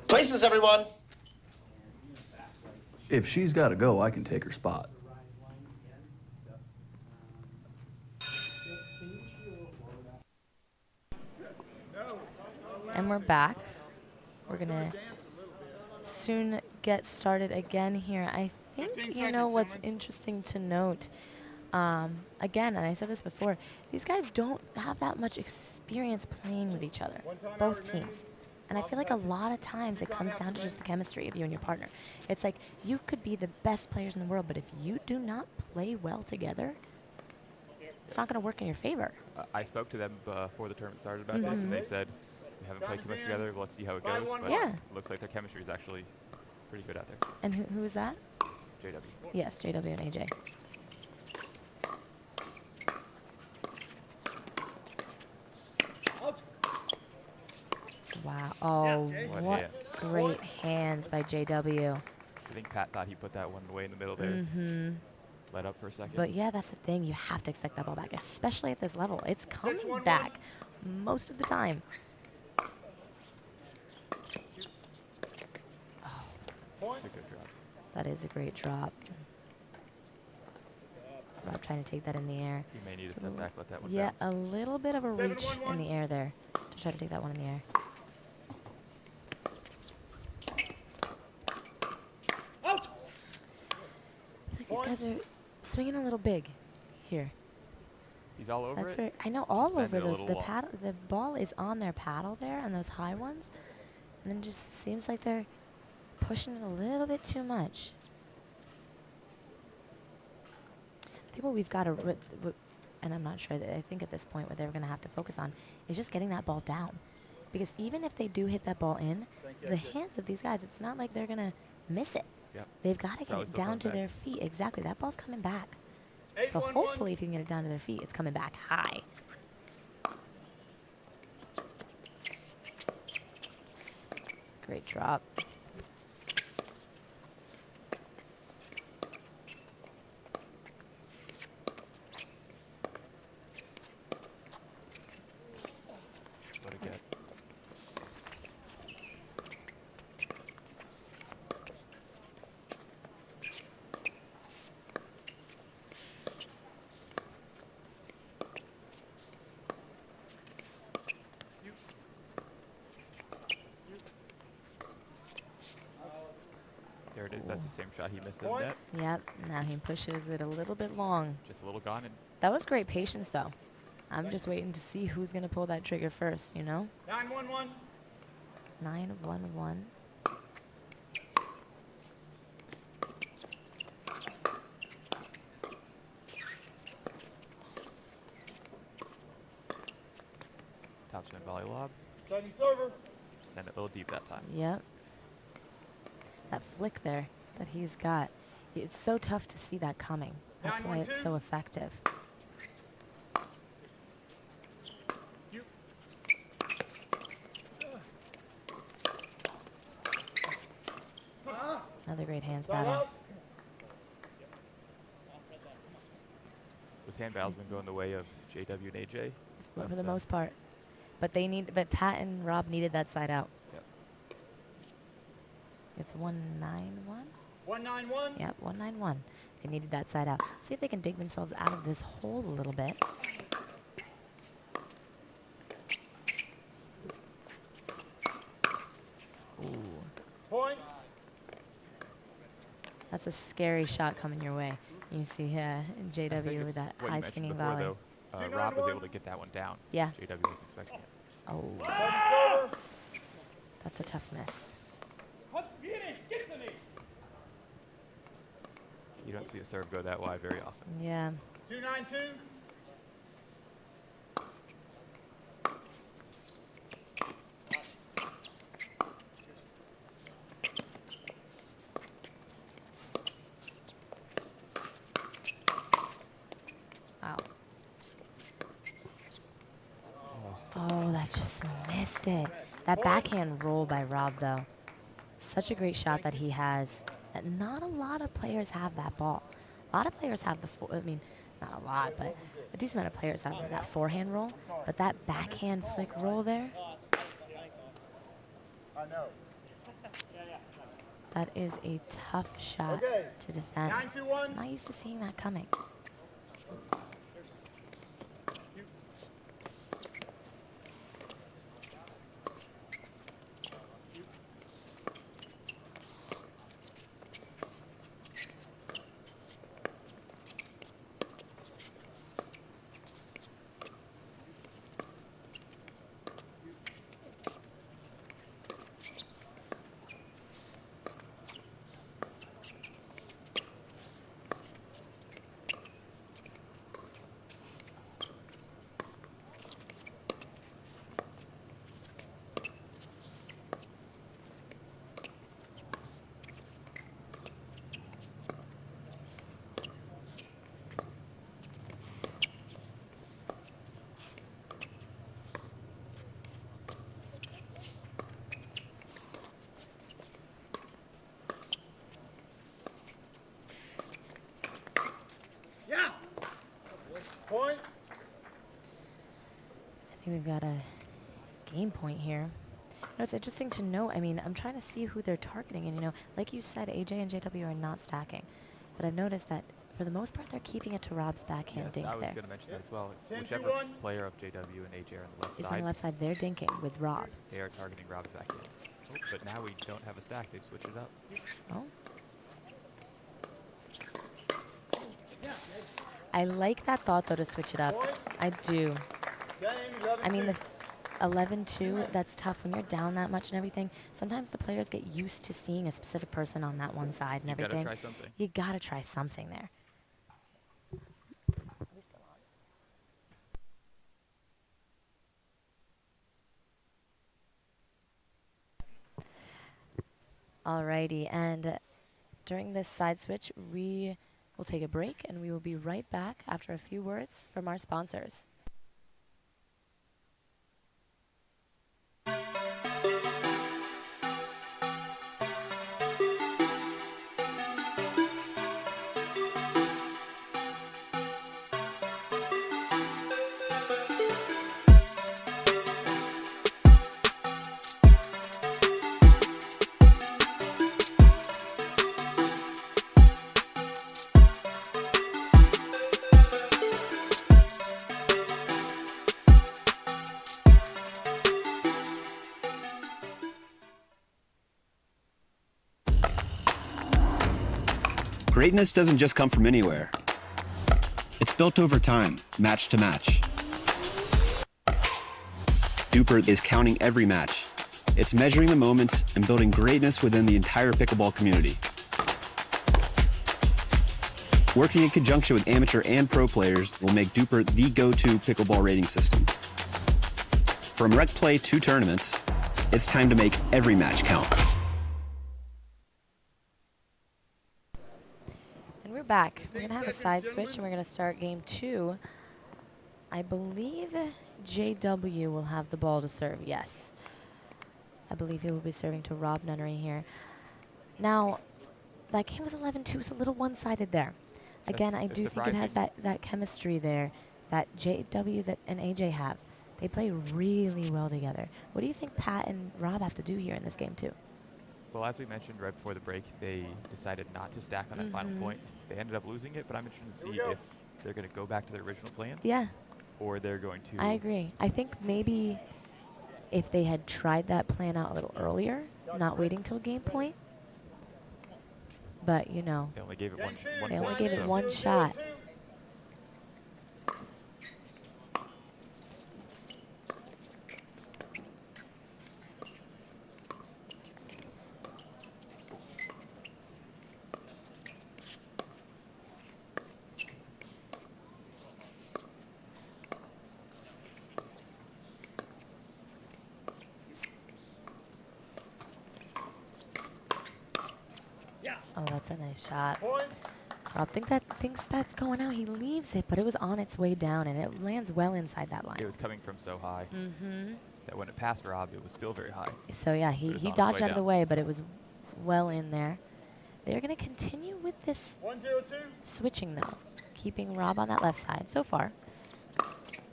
Places, everyone. If she's got to go, I can take her spot. And we're back. We're going to soon get started again here. I think you know what's interesting to note. Again, and I said this before, these guys don't have that much experience playing with each other, both teams. And I feel like a lot of times it comes down to just the chemistry of you and your partner. It's like you could be the best players in the world, but if you do not play well together, it's not going to work in your favor. I spoke to them before the tournament started about this, and they said, we haven't played too much together, but let's see how it goes. But Yeah. it looks like their chemistry is actually pretty good out there. And who is that? JW. Yes, JW and AJ. Wow. Oh, what hands. great hands by JW. I think Pat thought he put that one way in the middle there. Mm-hmm. Let up for a second. But yeah, that's the thing. You have to expect that ball back, especially at this level. It's coming back most of the time. That's a good drop. That is a great drop. Rob trying to take that in the air. You may need to So step back, let that one Yeah, bounce. a little bit of a reach in the air there to try to take that one in the air. Out. I think these guys are swinging a little big here. He's all over That's it. where I know all Send over it a those. little long. The ball is on their paddle there, and those high ones, and then it just seems like they're pushing it a little bit too much. I think what we've got to, and I'm not sure that I think at this point what they're going to have to focus on is just getting that ball down, because even if they do hit that ball in, the hands of these guys, it's not like they're going to miss it. Yep. They've got to It's get always it still down to coming their back. feet. Exactly, that ball's coming back. So 8-1-1. hopefully, if you can get it down to their feet, it's coming back high. It's a great drop. What a get. That's the same shot he missed in the net. Yep. Now he pushes it a little bit long. Just a little gone. And That was great patience, though. I'm just waiting to see who's going to pull that trigger first, you know? 9-1-1. 9-1-1. topspin volley lob. Setting server. Send it a little deep that time. Yep. That flick there that he's got, it's so tough to see that coming. That's why it's so effective. Another great hands battle. Those hand battles been going the way of JW and AJ. For the most part. But Pat and Rob needed that side out. Yep. It's 1-9-1? 1-9-1. Yep, 1-9-1. They needed that side out. See if they can dig themselves out of this hole a little bit. Ooh. Point. That's a scary shot coming your way. You see JW with that high swinging volley. Rob was able to get that one down. Yeah. JW wasn't expecting it. Oh. That's a tough miss. You don't see a serve go that wide very often. Yeah. 2-9-2. Wow. Oh, that just missed it. That backhand roll by Rob, though. Such a great shot that he has. That not a lot of players have that ball. A lot of players have not a lot, but a decent amount of players have that forehand roll. But that backhand flick roll there, I know. that is a tough shot to defend. 9-2-1. I'm not used to seeing that coming. Point. I think we've got a game point here. It's interesting to know. I mean, I'm trying to see who they're targeting. And, like you said, AJ and JW are not stacking. But I've noticed that, for the most part, they're keeping it to Rob's backhand dink I was there. going to mention that as well. It's whichever player of JW and AJ are on the left Is side. on the left side, they're dinking with Rob. They are targeting Rob's backhand. Oh, but now we don't have a stack. They've switched it up. Oh. I like that thought, though, to switch it up. I do. I mean, the 11-2, that's tough when you're down that much and everything. Sometimes the players get used to seeing a specific person on that one side and everything. You gotta try something. You gotta try something there. Alrighty, and during this side switch, we will take a break, and we will be right back after a few words from our sponsors. Greatness doesn't just come from anywhere. It's built over time, match to match. Duper is counting every match. It's measuring the moments and building greatness within the entire pickleball community. Working in conjunction with amateur and pro players will make Duper the go-to pickleball rating system. From rec play to tournaments, it's time to make every match count. And we're back. We're going to have a side switch, and we're going to start game 2. I believe JW will have the ball to serve. Yes. I believe he will be serving to Rob Nunnery here. Now, that game was 11-2. It's a little one-sided there. Again, I do think it has that chemistry there that JW and AJ have. They play really well together. What do you think Pat and Rob have to do here in this game, too? Well, as we mentioned right before the break, they decided not to stack on that final point. They ended up losing it, but I'm interested to see if they're going to go back to their original plan. Yeah. Or they're going to... I agree. I think maybe if they had tried that plan out a little earlier, not waiting till game point. But, you know, they only gave it one they only point, gave it one shot. Oh, that's a nice shot. Rob thinks that's going out. He leaves it, but it was on its way down, and it lands well inside that line. It was coming from so high that when it passed Rob, it was still very high. So, yeah, he dodged out of the way, but it was well in there. They're going to continue with this switching, though, keeping Rob on that left side so far.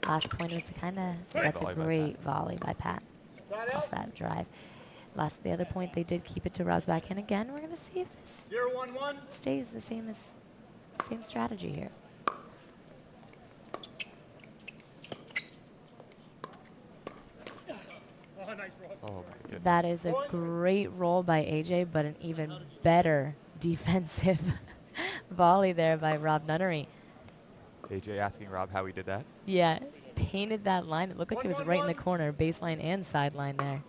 Last point was the kind of, that's a great volley by Pat off that drive. The other point, they did keep it to Rob's backhand again. We're going to see if this stays the same strategy here. Oh my goodness. That is a great roll by AJ, but an even better defensive volley there by Rob Nunnery. AJ asking Rob how he did that. Yeah, painted that line. It looked like it was right in the corner, baseline and sideline there.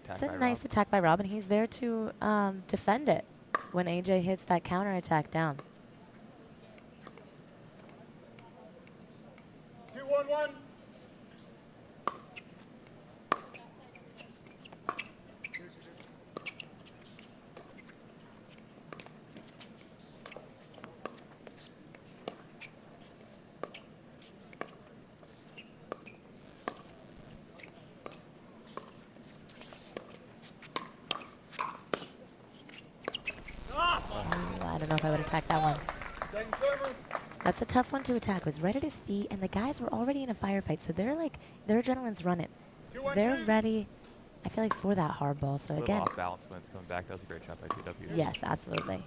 It's a nice attack by Rob, and he's there to defend it when AJ hits that counter attack down. 2-1-1. I don't know if I would attack that one. That's a tough one to attack. It was right at his feet, and the guys were already in a firefight, so they're like, their adrenaline's running. They're ready, I feel like, for that hard ball. So again, off balance when it's coming back. That was a great shot by JW. Yes, absolutely.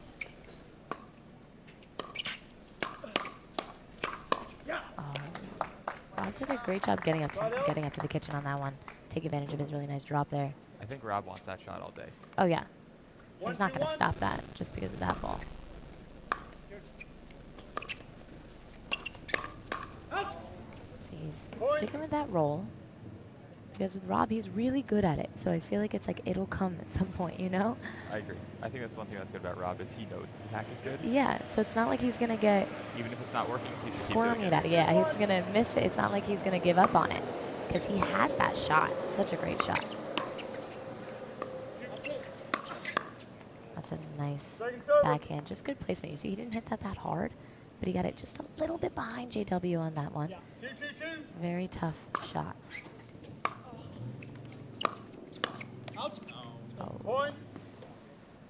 Rob did a great job getting up to the kitchen on that one. Take advantage of his really nice drop there. I think Rob wants that shot all day. Oh yeah, he's not going to stop that just because of that ball. See, he's sticking with that roll. Because with Rob, he's really good at it. So I feel like it's like it'll come at some point, you know? I agree. I think that's one thing that's good about Rob is he knows his attack is good. Yeah, so it's not like he's going to get... Even if it's not working, he's squirming at it. Yeah, he's going to miss it. It's not like he's going to give up on it. Because he has that shot. Such a great shot. That's a nice backhand. Just good placement. You see, he didn't hit that hard, but he got it just a little bit behind JW on that one. Very tough shot. Oh.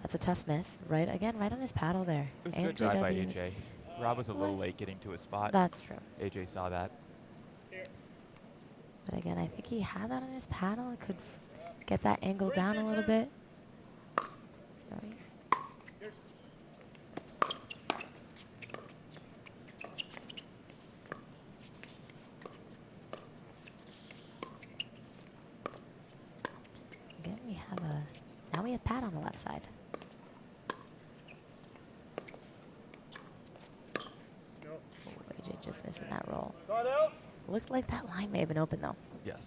That's a tough miss. Right on his paddle there. It was a good drive by AJ. Rob was a little late getting to his spot. That's true. AJ saw that. But again, I think he had that on his paddle. It could get that angle down a little bit. Sorry. Again, we have now we have Pat on the left side. AJ just missing that roll. Looked like that line may have been open though. Yes.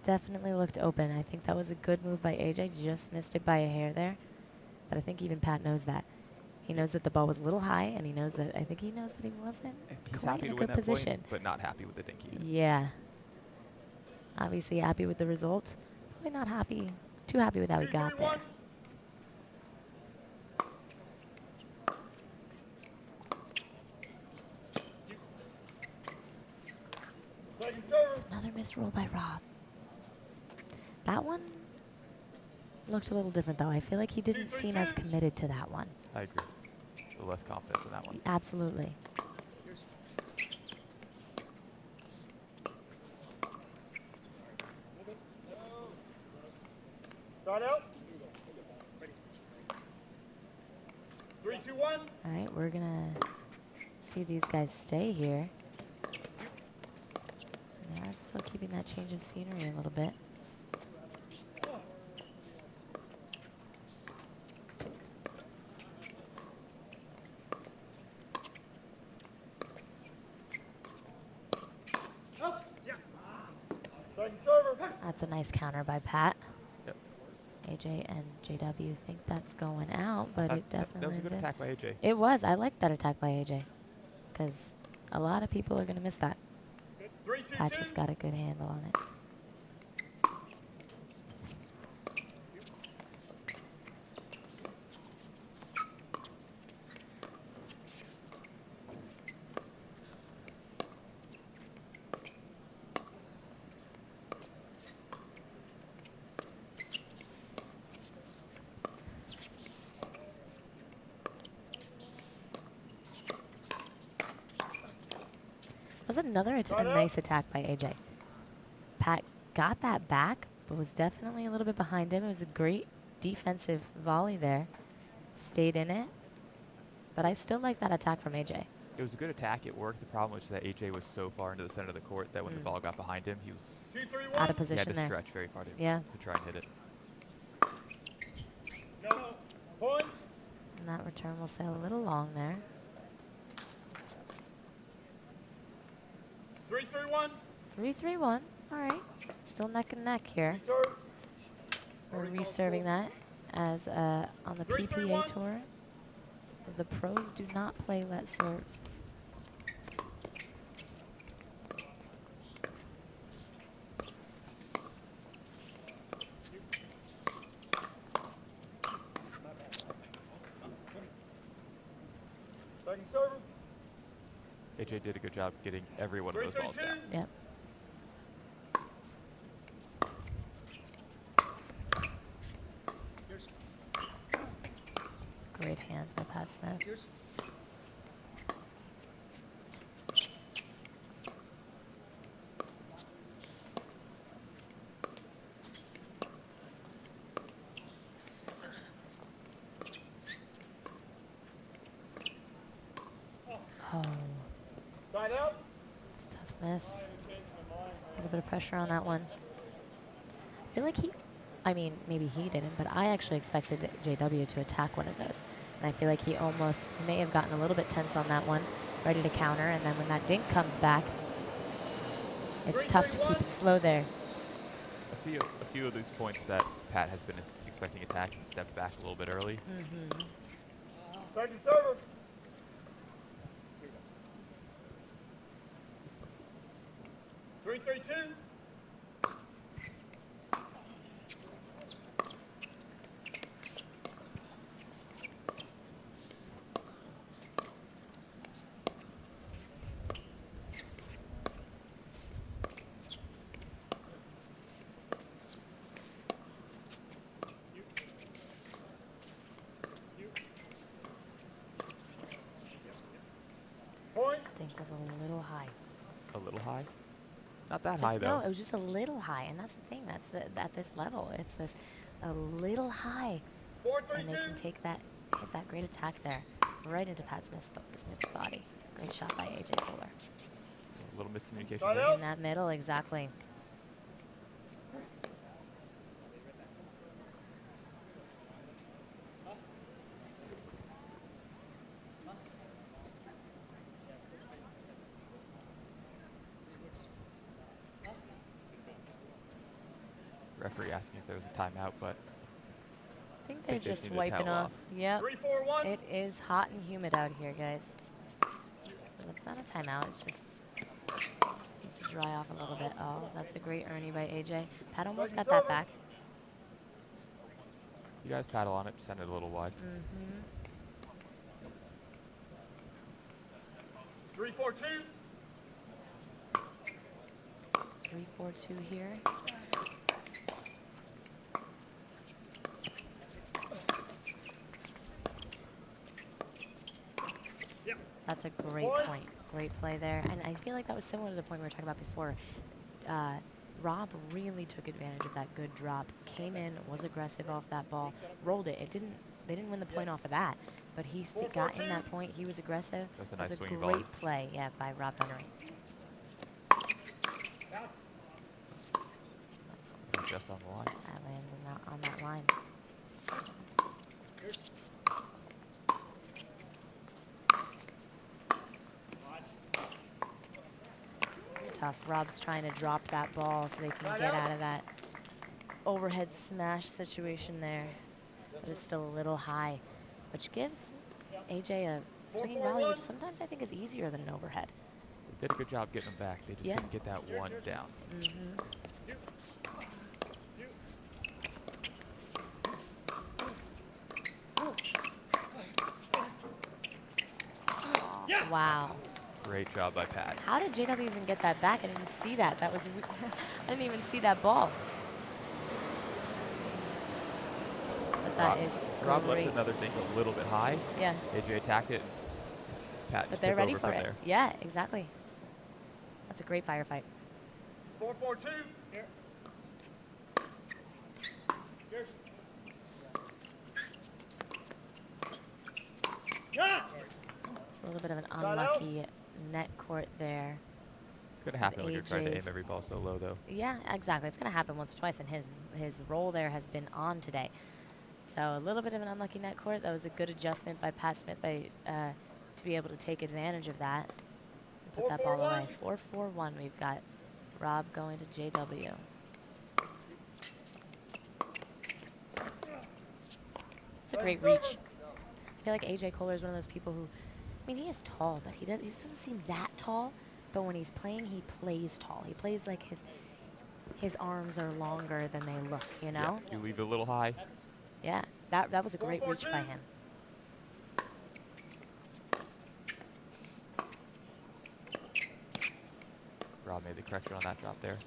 Definitely looked open. I think that was a good move by AJ. Just missed it by a hair there. But I think even Pat knows that. He knows that the ball was a little high, and he knows that he wasn't He's quite happy in a to win good that position. point, but not happy with the dinky. Yeah. Obviously happy with the results. Probably not happy, too happy with how he got there. It's another missed roll by Rob. That one looked a little different, though. I feel like he didn't seem as committed to that one. I agree. A little less confidence in that one. Absolutely. Side out. 3, 2, 1. All right, we're going to see these guys stay here. They are still keeping that change of scenery a little bit. That's a nice counter by Pat. Yep. AJ and JW think that's going out, but it definitely that was a good did. attack by AJ. It was. I like that attack by AJ because a lot of people are going to miss that. Pat just got a good handle on it. Was another a nice attack by AJ. Pat got that back, but was definitely a little bit behind him. It was a great defensive volley there. Stayed in it. But I still like that attack from AJ. It was a good attack. It worked. The problem was that AJ was so far into the center of the court that when the ball got behind him, he was out of position he had to there. stretch very far to try and hit it. Point. And that return will sail a little long there. 3, 3, 1. 3-3-1. All right. Still neck and neck here. We're reserving that as on the PPA tour. The pros do not play let serves. Second server. AJ did a good job getting every one of those balls down. Yep. Great hands by Pat Smith. Oh. Side out. Tough miss. A little bit of pressure on that one. I feel like I mean, maybe he didn't, but I actually expected JW to attack one of those. And I feel like he may have gotten a little bit tense on that one, ready to counter, and then when that dink comes back, it's tough to keep it slow there. A few of these points that Pat has been expecting attacks and stepped back a little bit early. Second server. Three, 3, 2. was a little high. A little high? Not that Just, high, though. no, it was just a little high, and that's the thing. That's at this level. It's this a little high, and they can take that, hit that great attack there, right into Pat Smith's body. Great shot by AJ Kohler. A little miscommunication there. In that middle, exactly. Referee asking if there was a timeout, but I think they're they just need to wiping towel off. Yep. 3, 4, 1. It is hot and humid out here, guys. So it's not a timeout. It's just needs to dry off a little bit. Oh, that's a great Ernie by AJ. Pat almost got that back. you guys paddle on it, send it a little wide. 3, 4, 2. 3-4-2 here. That's a great point. Great play there. And I feel like that was similar to the point we were talking about before. Rob really took advantage of that good drop. Came in, was aggressive off that ball, rolled it. They didn't win the point off of that, but he got in that point. He was aggressive. That's a It nice was a swinging great ball. play, yeah, by Rob Dunnery. Just on the line. That lands on that line. It's tough. Rob's trying to drop that ball so they can get out of that overhead smash situation there. But it's still a little high, which gives AJ a swinging volley, which sometimes I think is easier than an overhead. They did a good job getting them back. They just couldn't get that one down. Wow. Great job by Pat. How did JW even get that back? I didn't see that. That was I didn't even see that ball. But that is Rob great. left another thing a little bit high. Yeah. AJ attacked it. Pat But just they're took ready over for from it. there. Yeah, exactly. That's a great firefight. 4, 4, 2. Here. Here's. Yeah. It's a little bit of an unlucky net court there. It's going to happen when you're trying to aim AJ's every ball so low, though. Yeah, exactly. It's going to happen once or twice, and his roll there has been on today. So a little bit of an unlucky net court. That was a good adjustment by Pat Smith to be able to take advantage of that and put that ball away. 4-4-1. We've got Rob going to JW. It's a great reach. I feel like AJ Kohler is one of those people who, I mean, he is tall, but he doesn't seem that tall. But when he's playing, he plays tall. He plays like his arms are longer than they look, you know? Yeah, you leave it a little high. Yeah, that was a great reach by him. Rob made the correction on that drop there.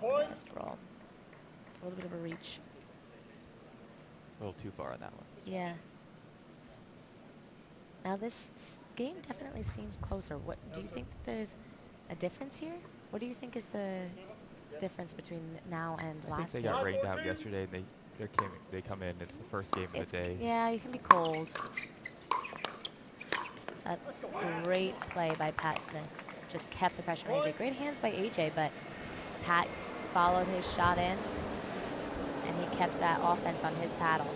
Nice roll. It's a little bit of a reach. A little too far on that one. Yeah. Now this game definitely seems closer. What do you think that there's a difference here? What do you think is the difference between now and I last think game? they got rained out yesterday, and they come in. It's the first game of the day. Yeah, you can be cold. That's a great play by Pat Smith. Just kept the pressure on AJ. Great hands by AJ, but Pat followed his shot in, and he kept that offense on his paddle.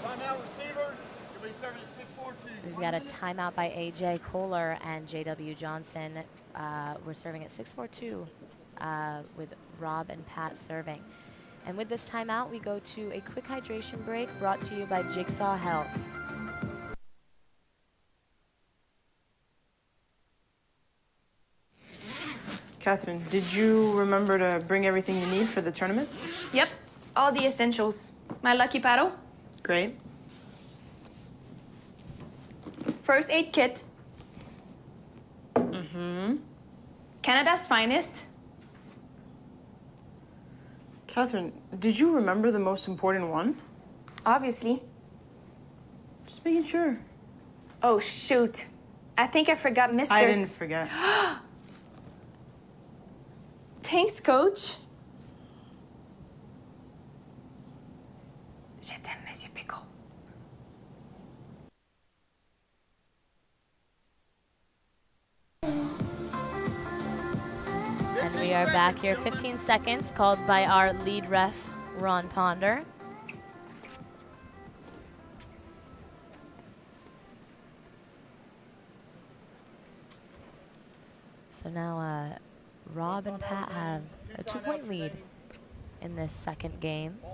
Timeout receivers. You'll be serving at 6-4-2. We've got a timeout by AJ Kohler and JW Johnson. We're serving at 6-4-2 with Rob and Pat serving. And with this timeout, we go to a quick hydration break brought to you by Jigsaw Health. Catherine, did you remember to bring everything you need for the tournament? Yep, all the essentials. My lucky paddle. Great. First aid kit. Canada's finest. Catherine, did you remember the most important one? Obviously. Just making sure. Oh, shoot. I think I forgot Mr. I didn't forget. Thanks, Coach. Je t'aime, Monsieur Pickle. And we are back here. 15 seconds called by our lead ref, Ron Ponder. So now Rob and Pat have a 2-point lead in this second game. A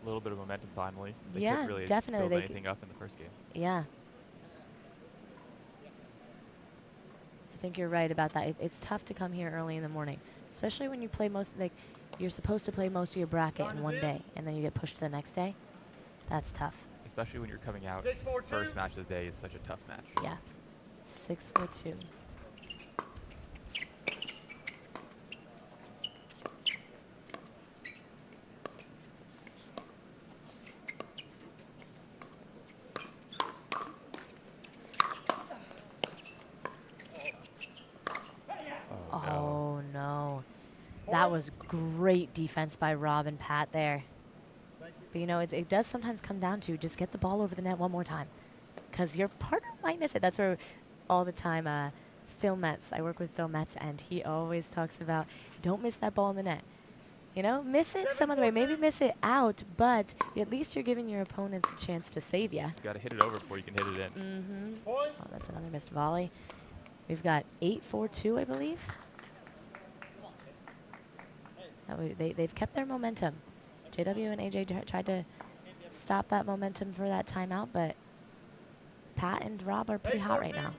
little bit of momentum finally. They Yeah, couldn't really definitely. build They anything up in the first game. Yeah. I think you're right about that. It's tough to come here early in the morning, especially when you play you're supposed to play most of your bracket in one day, and then you get pushed to the next day. That's tough. Especially when you're coming out, first match of the day is such a tough match. Yeah. 6-4-2. Oh, no. That was great defense by Rob and Pat there. But, you know, it does sometimes come down to just get the ball over the net one more time, because your partner might miss it. That's where all the time Phil Metz, I work with Phil Metz, and he always talks about don't miss that ball in the net. You know, miss it some other way. Maybe miss it out, but at least you're giving your opponents a chance to save you. You got to hit it over before you can hit it in. Mm-hmm. Oh, that's another missed volley. We've got 8-4-2, I believe. They've kept their momentum. JW and AJ tried to stop that momentum for that timeout, but Pat and Rob are pretty hot right now.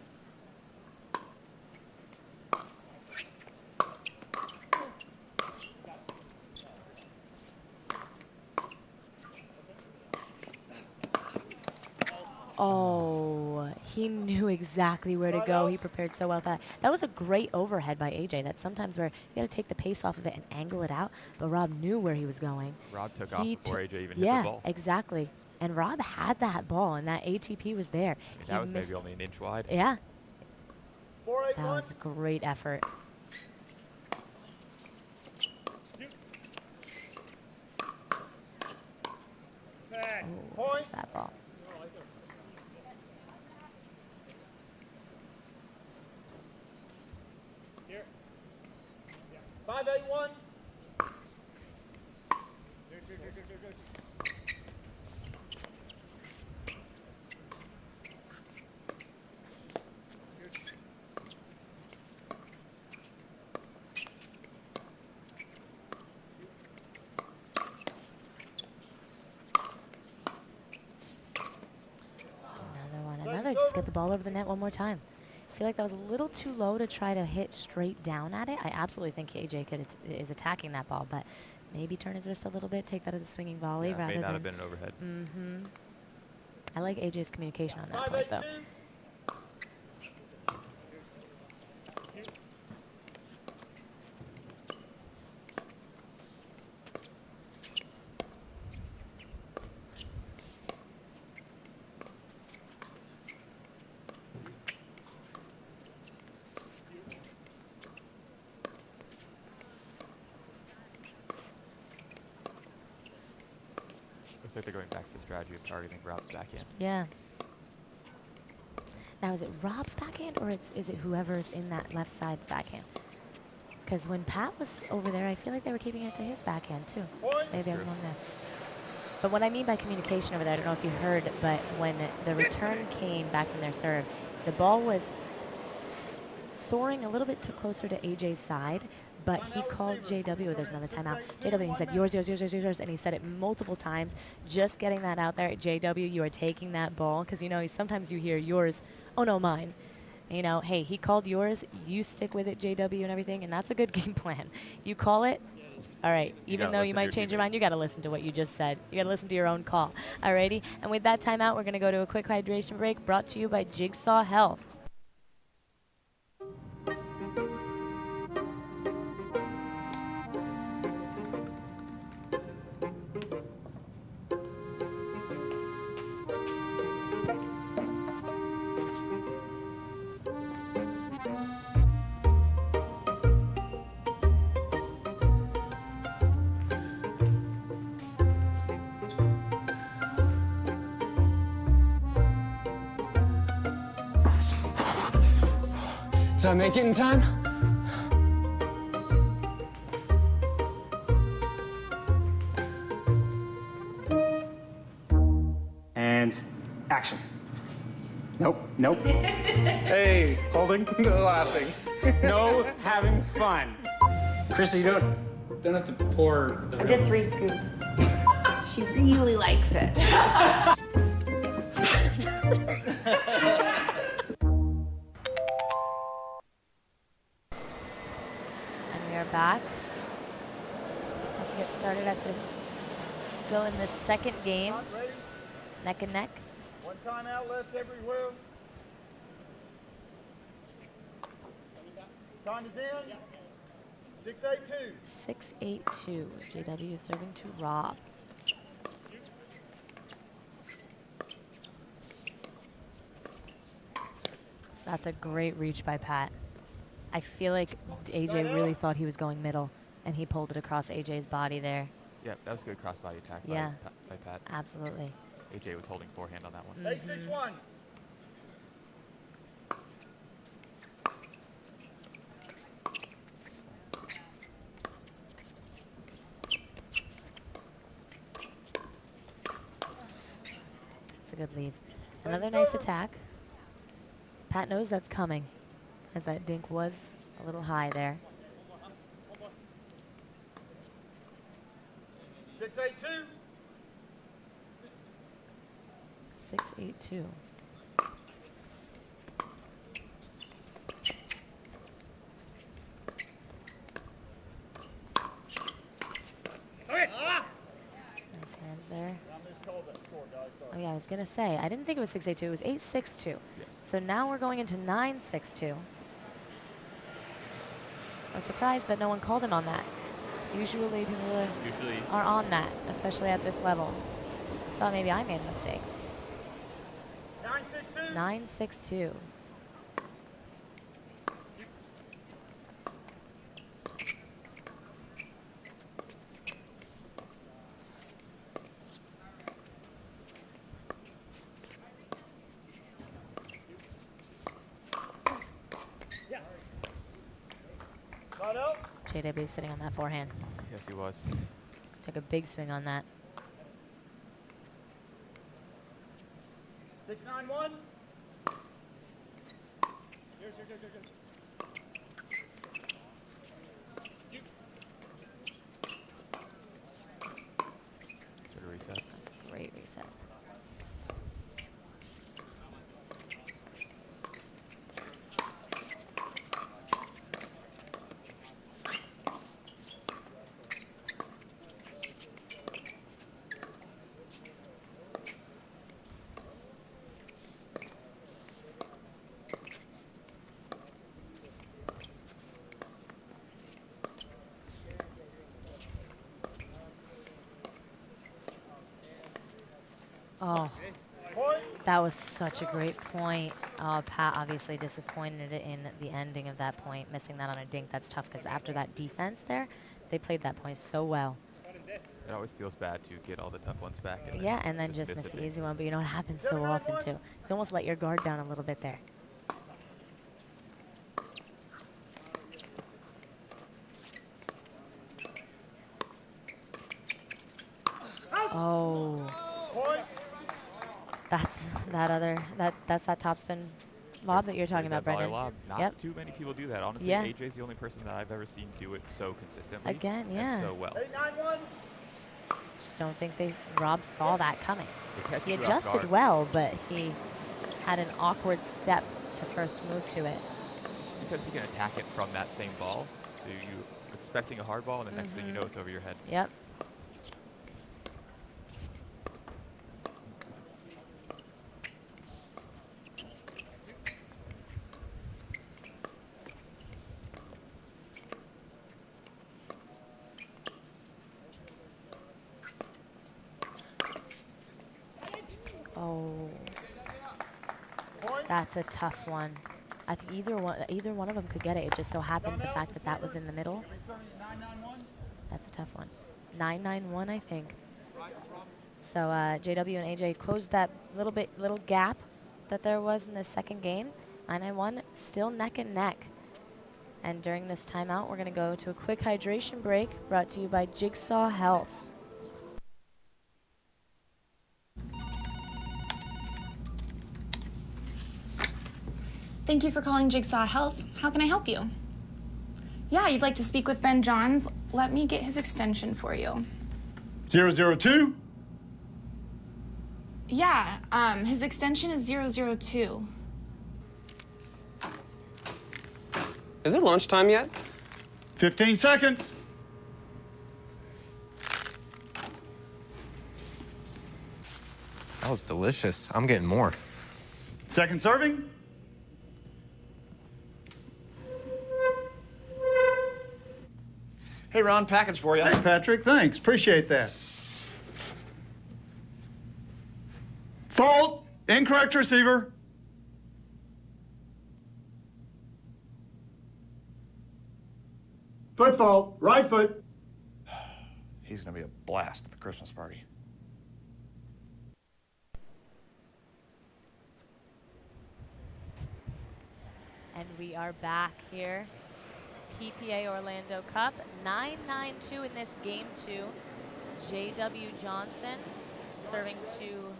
Oh, he knew exactly where to go. He prepared so well. That was a great overhead by AJ. That's sometimes where you got to take the pace off of it and angle it out. But Rob knew where he was going. Rob took off before AJ even hit the ball. Yeah, exactly. And Rob had that ball, and that ATP was there. I mean, that was maybe only an inch wide. Yeah. That was a great effort. Oh, missed that ball. Here. 5-8-1. Good. Another. Just get the ball over the net one more time. I feel like that was a little too low to try to hit straight down at it. I absolutely think AJ is attacking that ball, but maybe turn his wrist a little bit, take that as a swinging volley rather may than. not have been an overhead. Mm-hmm. I like AJ's communication on that point, though. Looks like they're going back to the strategy of targeting Rob's backhand. Yeah. Now, is it Rob's backhand or is it whoever's in that left side's backhand? Because when Pat was over there, I feel like they were keeping it to his backhand, too. Maybe I'm wrong there. But what I mean by communication over there, I don't know if you heard, but when the return came back from their serve, the ball was soaring a little bit too closer to AJ's side, but he called JW. There's another timeout. JW, he said, yours, and he said it multiple times. Just getting that out there. JW, you are taking that ball, because, you know, sometimes you hear yours, oh, no, mine. You know, hey, he called yours. You stick with it, JW, and everything, and that's a good game plan. You call it. All right, even though you might change your mind, you got to listen to what you just said. You got to listen to your own call. Alrighty, and with that timeout, we're going to go to a quick hydration break brought to you by Jigsaw Health. Did I make it in time? And action. Nope, nope. Hey, holding, no laughing. No having fun. Chris, you don't have to pour the I did 3 scoops. She really likes it. And we are back. About to get started at the, still in the second game. Neck and neck. One timeout left everywhere. Time is in. 6-8-2. 6-8-2. JW serving to Rob. That's a great reach by Pat. I feel like AJ really thought he was going middle, and he pulled it across AJ's body there. Yeah, that was a good crossbody attack by Pat. Absolutely. AJ was holding forehand on that one. 8-6-1. It's a good lead. Another nice attack. Pat knows that's coming, as that dink was a little high there. 6-8-2. 6-8-2. Nice hands there. Oh yeah, I was gonna say, I didn't think it was 6-8-2, it was 8-6-2. Yes. So now we're going into 9-6-2. I was surprised that no one called him on that. Usually people are on that, especially at this level. Thought maybe I made a mistake. 9-6-2. 9-6-2. JW sitting on that forehand. Yes, he was. Took a big swing on that. 6-9-1. Good resets. That's a great reset. Oh, that was such a great point. Oh, Pat obviously disappointed in the ending of that point, missing that on a dink. That's tough because after that defense there, they played that point so well. It always feels bad to get all the tough ones back. And then just miss the easy one. But you know what happens so often too. It's almost let your guard down a little bit there. Oh. That's that topspin lob that you're talking about, Brendan. Lob. Not too many people do that. Honestly, AJ's the only person that I've ever seen do it so consistently. Again, and so well. Just don't think Rob saw that coming. He you off adjusted guard. well, but he had an awkward step to first move to it. Because he can attack it from that same ball. So you're expecting a hard ball, and the next thing you know, it's over your head. Yep. Oh, that's a tough one. I think either one of them could get it. It just so happened the fact that that was in the middle. That's a tough one. 9-9-1, I think. So JW and AJ closed that little gap that there was in the second game. 9-9-1, still neck and neck. And during this timeout, we're going to go to a quick hydration break brought to you by Jigsaw Health. Thank you for calling Jigsaw Health. How can I help you? Yeah, you'd like to speak with Ben Johns. Let me get his extension for you. 002? Yeah, his extension is 002. Is it lunchtime yet? 15 seconds. That was delicious. I'm getting more. Second serving. Hey, Ron, package for you. Hey, Patrick, thanks. Appreciate that. Fault. Incorrect receiver. Foot fault. Right foot. He's going to be a blast at the Christmas party. And we are back here. PPA Orlando Cup, 9-9-2 in this game 2. J.W. Johnson serving to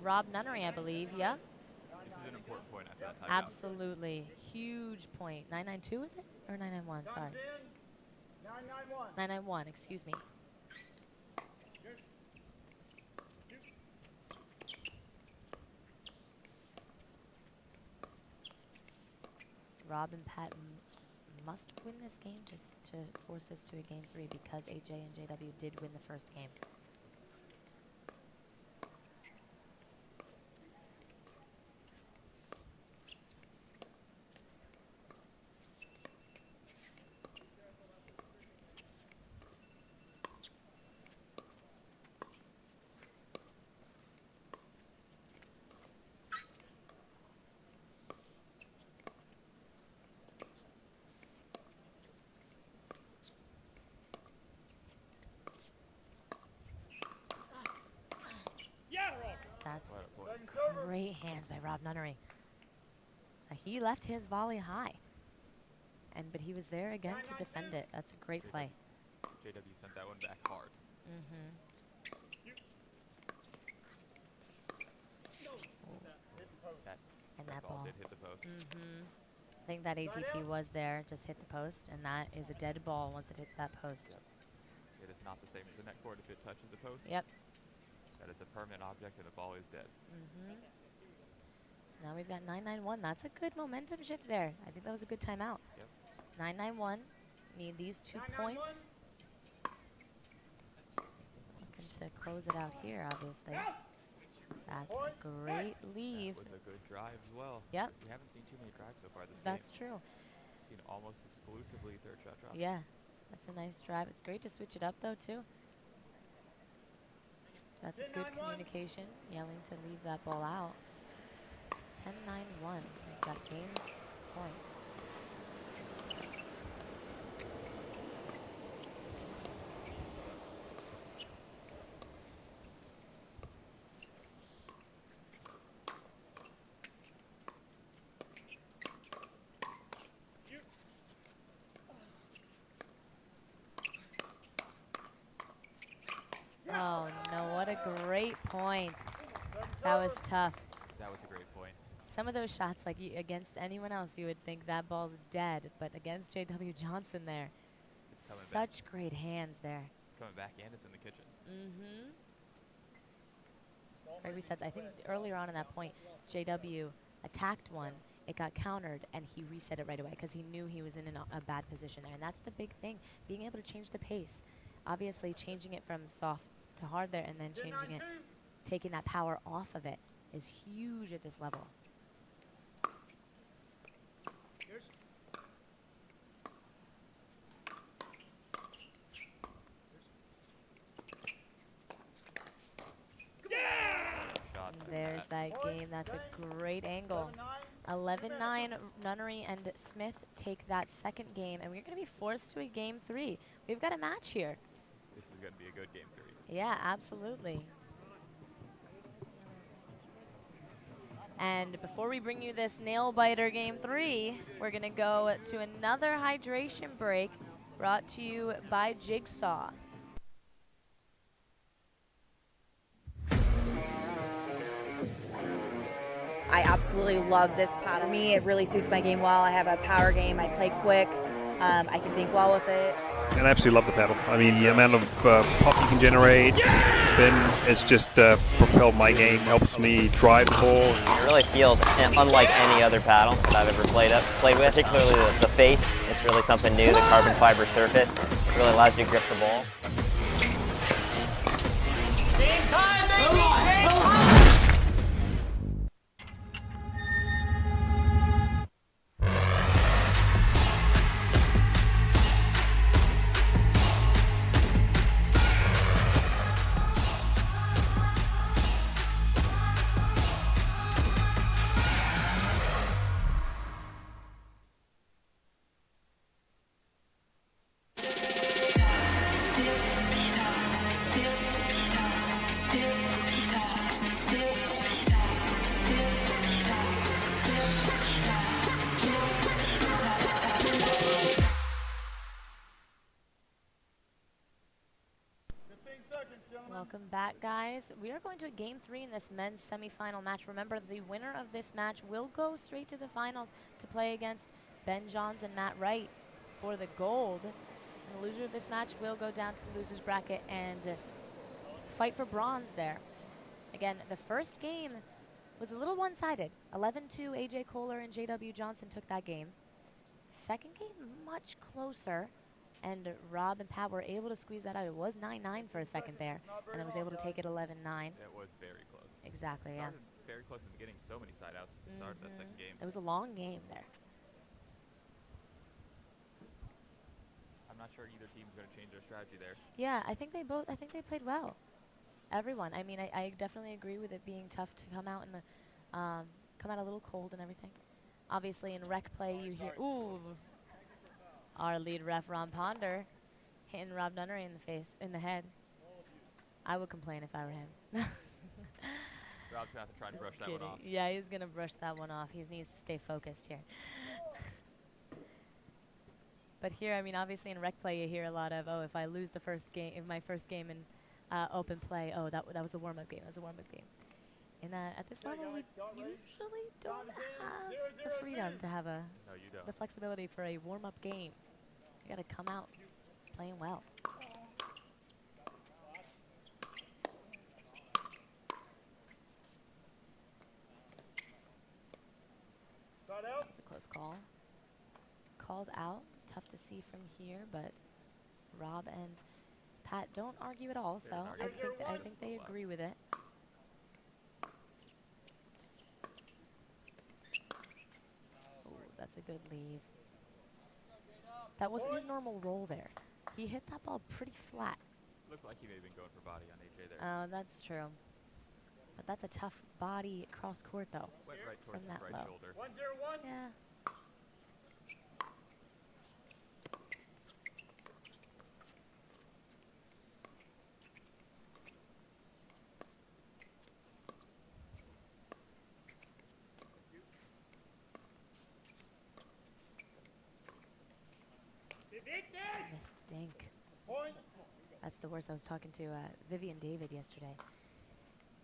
Rob Nunnery, I believe. Yeah. This is an important point after that timeout. Absolutely. Huge point. 9-9-2 is it? Or 9-9-1, sorry. 9-9-1, excuse me. Rob and Pat must win this game just to force this to a game 3 because AJ and JW did win the first game. That's great hands by Rob Nunnery. He left his volley high, but he was there again to defend it. That's a great play. JW sent that one back hard. And that ball did hit the post. I think that ATP was there, just hit the post, and that is a dead ball once it hits that post. It is not the same as the net cord if it touches the post. Yep. That is a permanent object and the ball is dead. So now we've got 9-9-1. That's a good momentum shift there. I think that was a good timeout. Yep. 9-9-1. Need these 2 points. Looking to close it out here, obviously. That's a great leave. That was a good drive as well. Yep. We haven't seen too many drives so far this game. That's true. We've seen almost exclusively third shot drops. Yeah, that's a nice drive. It's great to switch it up, though, too. That's a good communication, yelling to leave that ball out. 10-9-1. We've got game point. Oh, no, what a great point. That was tough. That was a great point. Some of those shots, like against anyone else, you would think that ball's dead, but against J.W. Johnson there, It's coming such great hands there. It's coming back and it's in the kitchen. Great resets. I think earlier on in that point, J.W. attacked one, it got countered, and he reset it right away because he knew he was in a bad position there. And that's the big thing, being able to change the pace. Obviously, changing it from soft to hard there and then changing it, taking that power off of it is huge at this level. There's that game. That's a great angle. 11-9, Nunnery and Smith take that second game, and we're going to be forced to a game 3. We've got a match here. This is going to be a good game 3. Yeah, absolutely. And before we bring you this nail biter game 3, we're going to go to another hydration break brought to you by Jigsaw. I absolutely love this paddle. For me, it really suits my game well. I have a power game. I play quick. I can dink well with it. And I absolutely love the paddle. I mean, the amount of pop you can generate, spin, it's just propelled my game, helps me drive the ball. It really feels unlike any other paddle that I've ever played with, particularly the face. It's really something new, the carbon fiber surface. It really allows you to grip the ball. Game time, baby! Game time! Welcome back, guys. We are going to a game 3 in this men's semifinal match. Remember, the winner of this match will go straight to the finals to play against Ben Johns and Matt Wright for the gold. And the loser of this match will go down to the loser's bracket and fight for bronze there. Again, the first game was a little one-sided. 11-2, AJ Kohler and JW Johnson took that game. Second game, much closer. And Rob and Pat were able to squeeze that out. It was 9-9 for a second there, and I was able to take it 11-9. It was very close. Exactly, yeah. Very close in the beginning. So many side outs at the start of that second game. It was a long game there. I'm not sure either team's going to change their strategy there. Yeah, I think they played well. Everyone. I mean, I definitely agree with it being tough to come out in the, come out a little cold and everything. Obviously, in rec play, you hear, ooh. Our lead ref, Ron Ponder, hitting Rob Nunnery in the head. I would complain if I were him. Rob's going to have to try and brush that one off. Yeah, he's going to brush that one off. He needs to stay focused here. But here, I mean, obviously in rec play, you hear a lot of, oh, if I lose the first game, if my first game in open play, oh, that was a warm-up game. That was a warm-up game. And at this level, we usually don't have the freedom to have the flexibility for a warm-up game. You got to come out playing well. That was a close call. Called out. Tough to see from here, but Rob and Pat don't argue at all, so I think they agree with it. That's a good leave. That wasn't his normal roll there. He hit that ball pretty flat. Looked like he may have been going for body on AJ there. Oh, that's true. But that's a tough body cross court, though. Went right towards from that his right shoulder. 1-0-1. Yeah. Missed dink. That's the worst. I was talking to Vivian David yesterday.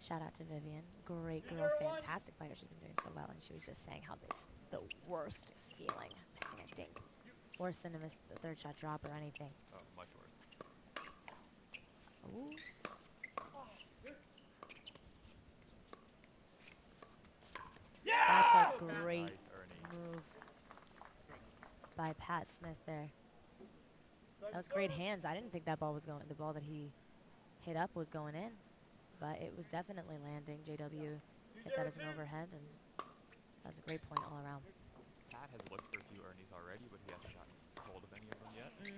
Shout out to Vivian. Great girl, fantastic player. She's been doing so well, and she was just saying how it's the worst feeling, missing a dink. Worse than to miss the third shot drop or anything. Oh, much worse. Ooh. That's a great move by Pat Smith there. That was great hands. I didn't think that ball was going. The ball that he hit up was going in, but it was definitely landing. JW hit that as an overhead, and that was a great point all around. Pat has looked for a few Ernies already, but he hasn't gotten hold of any of them yet. I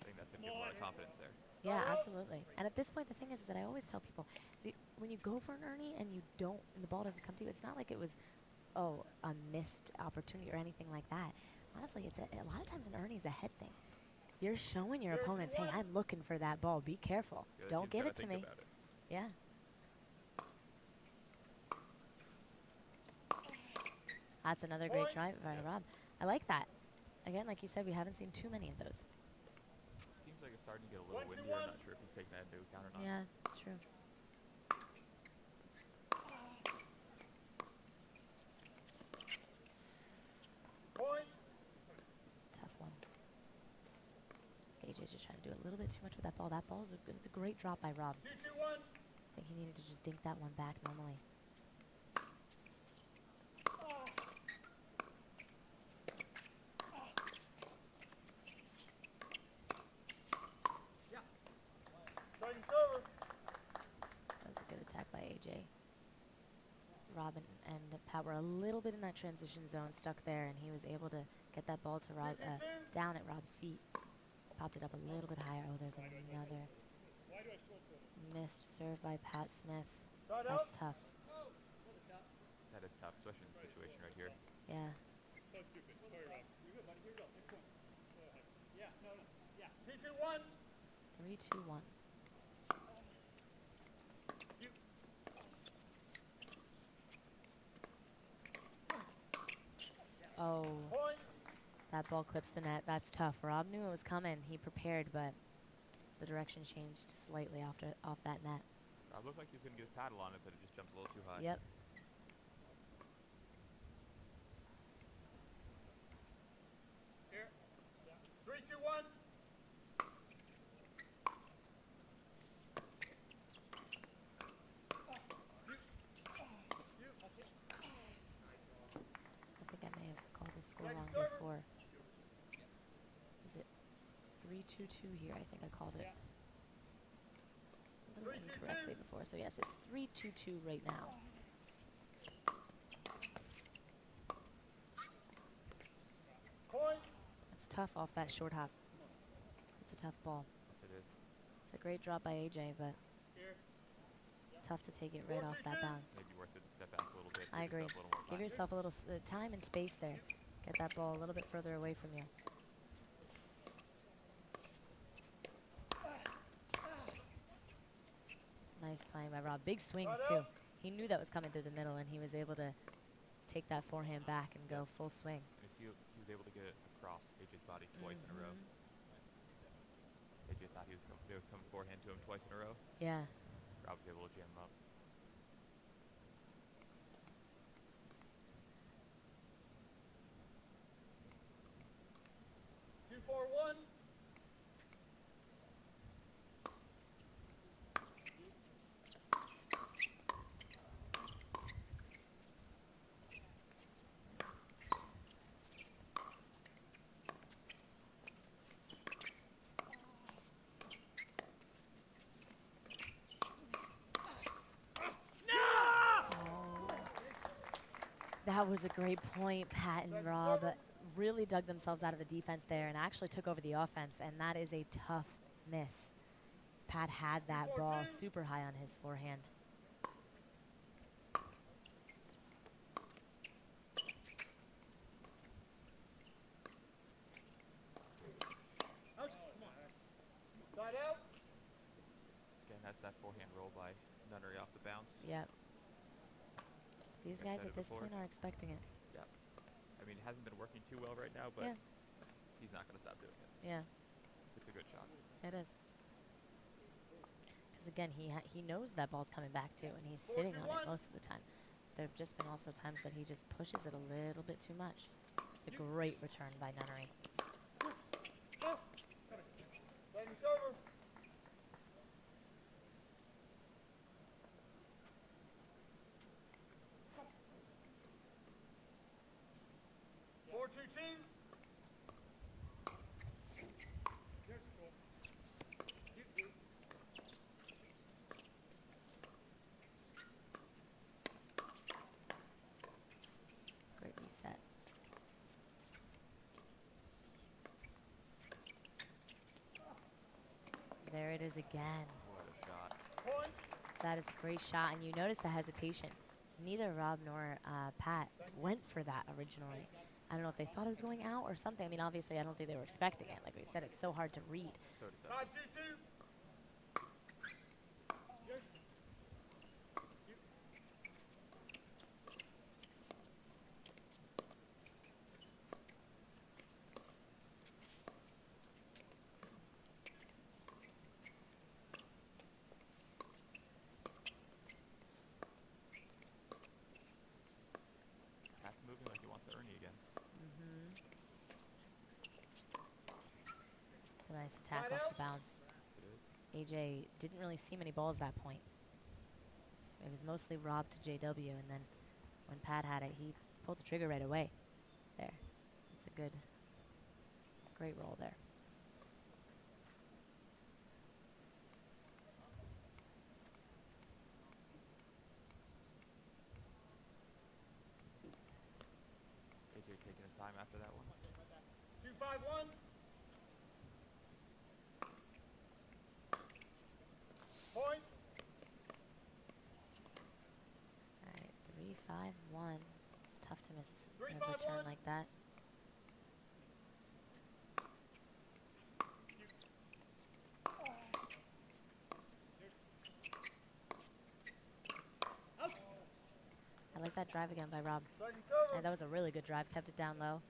think that's going to give a lot of confidence there. Yeah, absolutely. And at this point, the thing is that I always tell people, when you go for an Ernie and you don't, and the ball doesn't come to you, it's not like it was, oh, a missed opportunity or anything like that. Honestly, it's a lot of times an Ernie is a head thing. You're showing your opponents, hey, I'm looking for that ball. Be careful. Don't give it to me. Yeah. That's another great try by Rob. I like that. Again, like you said, we haven't seen too many of those. Seems like it's starting to get a little windy. I'm not sure if he's taking that into account or not. Yeah, it's true. Point. Tough one. AJ's just trying to do a little bit too much with that ball. That ball was a great drop by Rob. 2-2-1. I think he needed to just dink that one back normally. Tighten server. That was a good attack by AJ. Rob and Pat were a little bit in that transition zone, stuck there, and he was able to get that ball to Rob, down at Rob's feet. Popped it up a little bit higher. Oh, there's another missed serve by Pat Smith. That's tough. That is tough, especially in this situation right here. Yeah. So stupid. Sorry, Rob. You're good, buddy. Here you go. Next one. Go ahead. Yeah, no. Yeah. 3-2-1. 3-2-1. Oh, Point. that ball clips the net. That's tough. Rob knew it was coming. He prepared, but the direction changed slightly off that net. Rob looked like he was going to get his paddle on it, but it just jumped a little too high. Yep. Here. 3-2-1. I think I may have called the score wrong before. Is it 3-2-2 here? I think I called it a little incorrectly before. So yes, it's 3-2-2 right now. Point. It's tough off that short hop. It's a tough ball. Yes, it is. It's a great drop by AJ, but tough to take it right off that bounce. Maybe worth it to step back a little bit. I agree. Give yourself a little time and space there. Get that ball a little bit further away from you. Nice playing by Rob. Big swings, too. He knew that was coming through the middle, and he was able to take that forehand back and go full swing. And he was able to get it across AJ's body twice in a row. AJ thought it was coming forehand to him twice in a row. Yeah. Rob was able to jam him up. Two, 4-1. That was a great point. Pat and Rob really dug themselves out of the defense there and actually took over the offense, and that is a tough miss. Pat had that ball super high on his forehand. Side out. Again, that's that forehand roll by Nunnery off the bounce. Yep. These guys at this point are expecting it. Yeah. I mean, it hasn't been working too well right now, but yeah, he's not going to stop doing it. Yeah. It's a good shot. It is. Because again, he knows that ball's coming back too, and he's sitting on it most of the time. There have just been also times that he just pushes it a little bit too much. It's a great return by Nunnery. Tighten server. Great reset. There it is again. What a shot. That is a great shot, and you notice the hesitation. Neither Rob nor Pat went for that originally. I don't know if they thought it was going out or something. I mean, obviously, I don't think they were expecting it. Like we said, it's so hard to read. So to say. 5-2-2. nice attack off the bounce. AJ didn't really see many balls that point. It was mostly robbed to JW, and then when Pat had it, he pulled the trigger right away. There. It's a great roll there. AJ taking his time after that one. 2-5-1. Point. All right, 3-5-1. It's tough to miss a return like that. I like that drive again by Rob. And that was a really good drive. Kept it down low.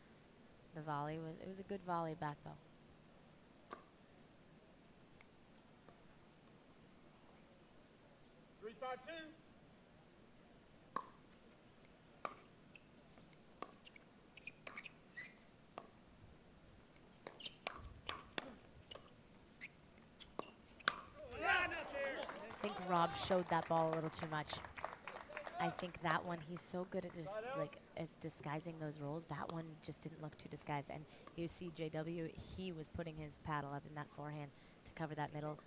The volley was a good volley back though. 3-5-2. I think Rob showed that ball a little too much. I think that one, he's so good at just as disguising those rolls. That one just didn't look too disguised. And you see JW, he was putting his paddle up in that forehand to cover that middle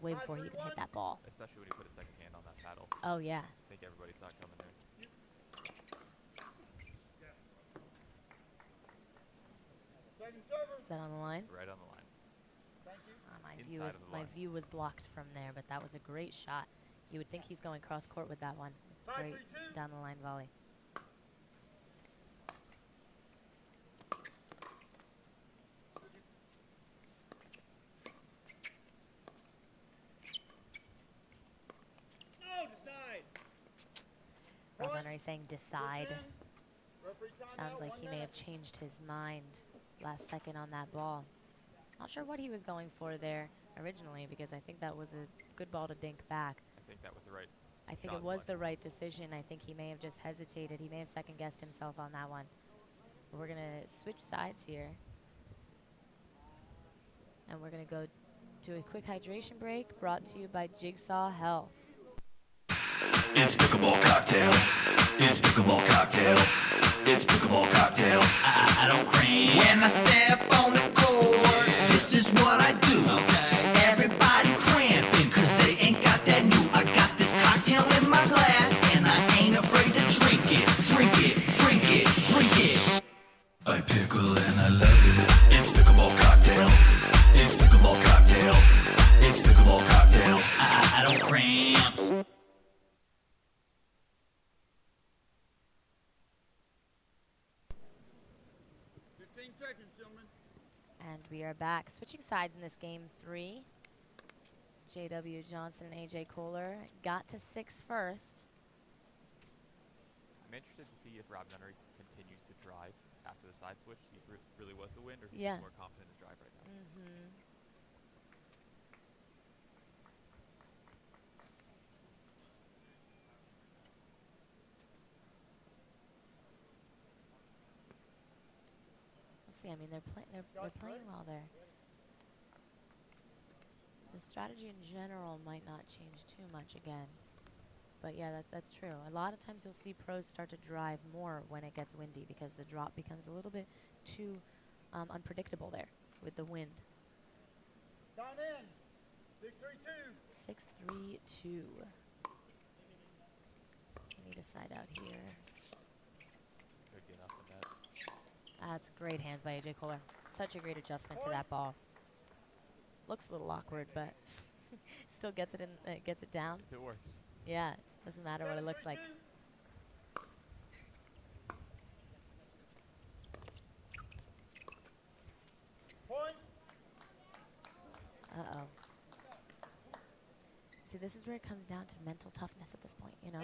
way before he even hit that ball. Especially when he put a second hand on that paddle. Oh, yeah. I think everybody saw it coming there. Is that on the line? Right on the line. My view was blocked from there, but that was a great shot. You would think he's going cross court with that one. It's great down the line volley. No, decide. Rob Henry saying decide. Sounds like he may have changed his mind last second on that ball. Not sure what he was going for there originally, because I think that was a good ball to dink back. I think that was the right I think it was the right decision. I think he may have just hesitated. He may have second-guessed himself on that one. But we're going to switch sides here. And we're going to go to a quick hydration break brought to you by Jigsaw Health. It's pickleball cocktail. It's pickleball cocktail. It's pickleball cocktail. I don't cream. When I step on the court, this is what I do. Okay. Everybody cramping, cause they ain't got that new. I got this cocktail in my glass, and I ain't afraid to drink it. Drink it, drink it, drink it. I pickle and I love it. It's pickleball cocktail. It's pickleball cocktail. It's pickleball cocktail. I don't cramp. And we are back. Switching sides in this game 3. J.W. Johnson and A.J. Kohler got to 6 first. I'm interested to see if Rob Nunnery continues to drive after the side switch, see if it really was the wind, or he's more confident in his drive right now. Let's see. I mean, they're playing well there. The strategy in general might not change too much again. But yeah, that's true. A lot of times you'll see pros start to drive more when it gets windy because the drop becomes a little bit too unpredictable there with the wind. Down in. 6-3-2. 6-3-2. We need a side out here. Could get up in that. That's great hands by A.J. Kohler. Such a great adjustment to that ball. Looks a little awkward, but still gets it in. Gets it down. If it works. Yeah, doesn't matter what it looks like. Point. Uh-oh. See, this is where it comes down to mental toughness at this point, you know?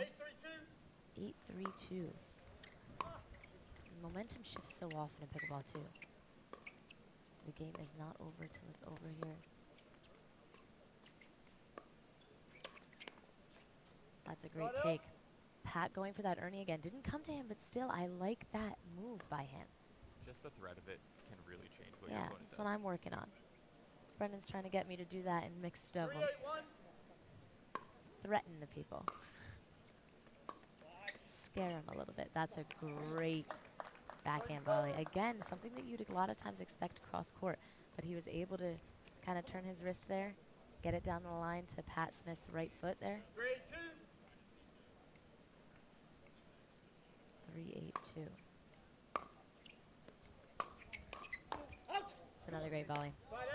8-3-2. Momentum shifts so often in pickleball, too. The game is not over till it's over here. That's a great take. Pat going for that Ernie again. Didn't come to him, but still, I like that move by him. Just the threat of it can really change what your opponent does. That's what I'm working on. Brendan's trying to get me to do that in mixed doubles. Threaten the people. Scare him a little bit. That's a great backhand volley. Again, something that you'd a lot of times expect cross court, but he was able to kind of turn his wrist there, get it down the line to Pat Smith's right foot there. 3-8-2. It's another great volley. Right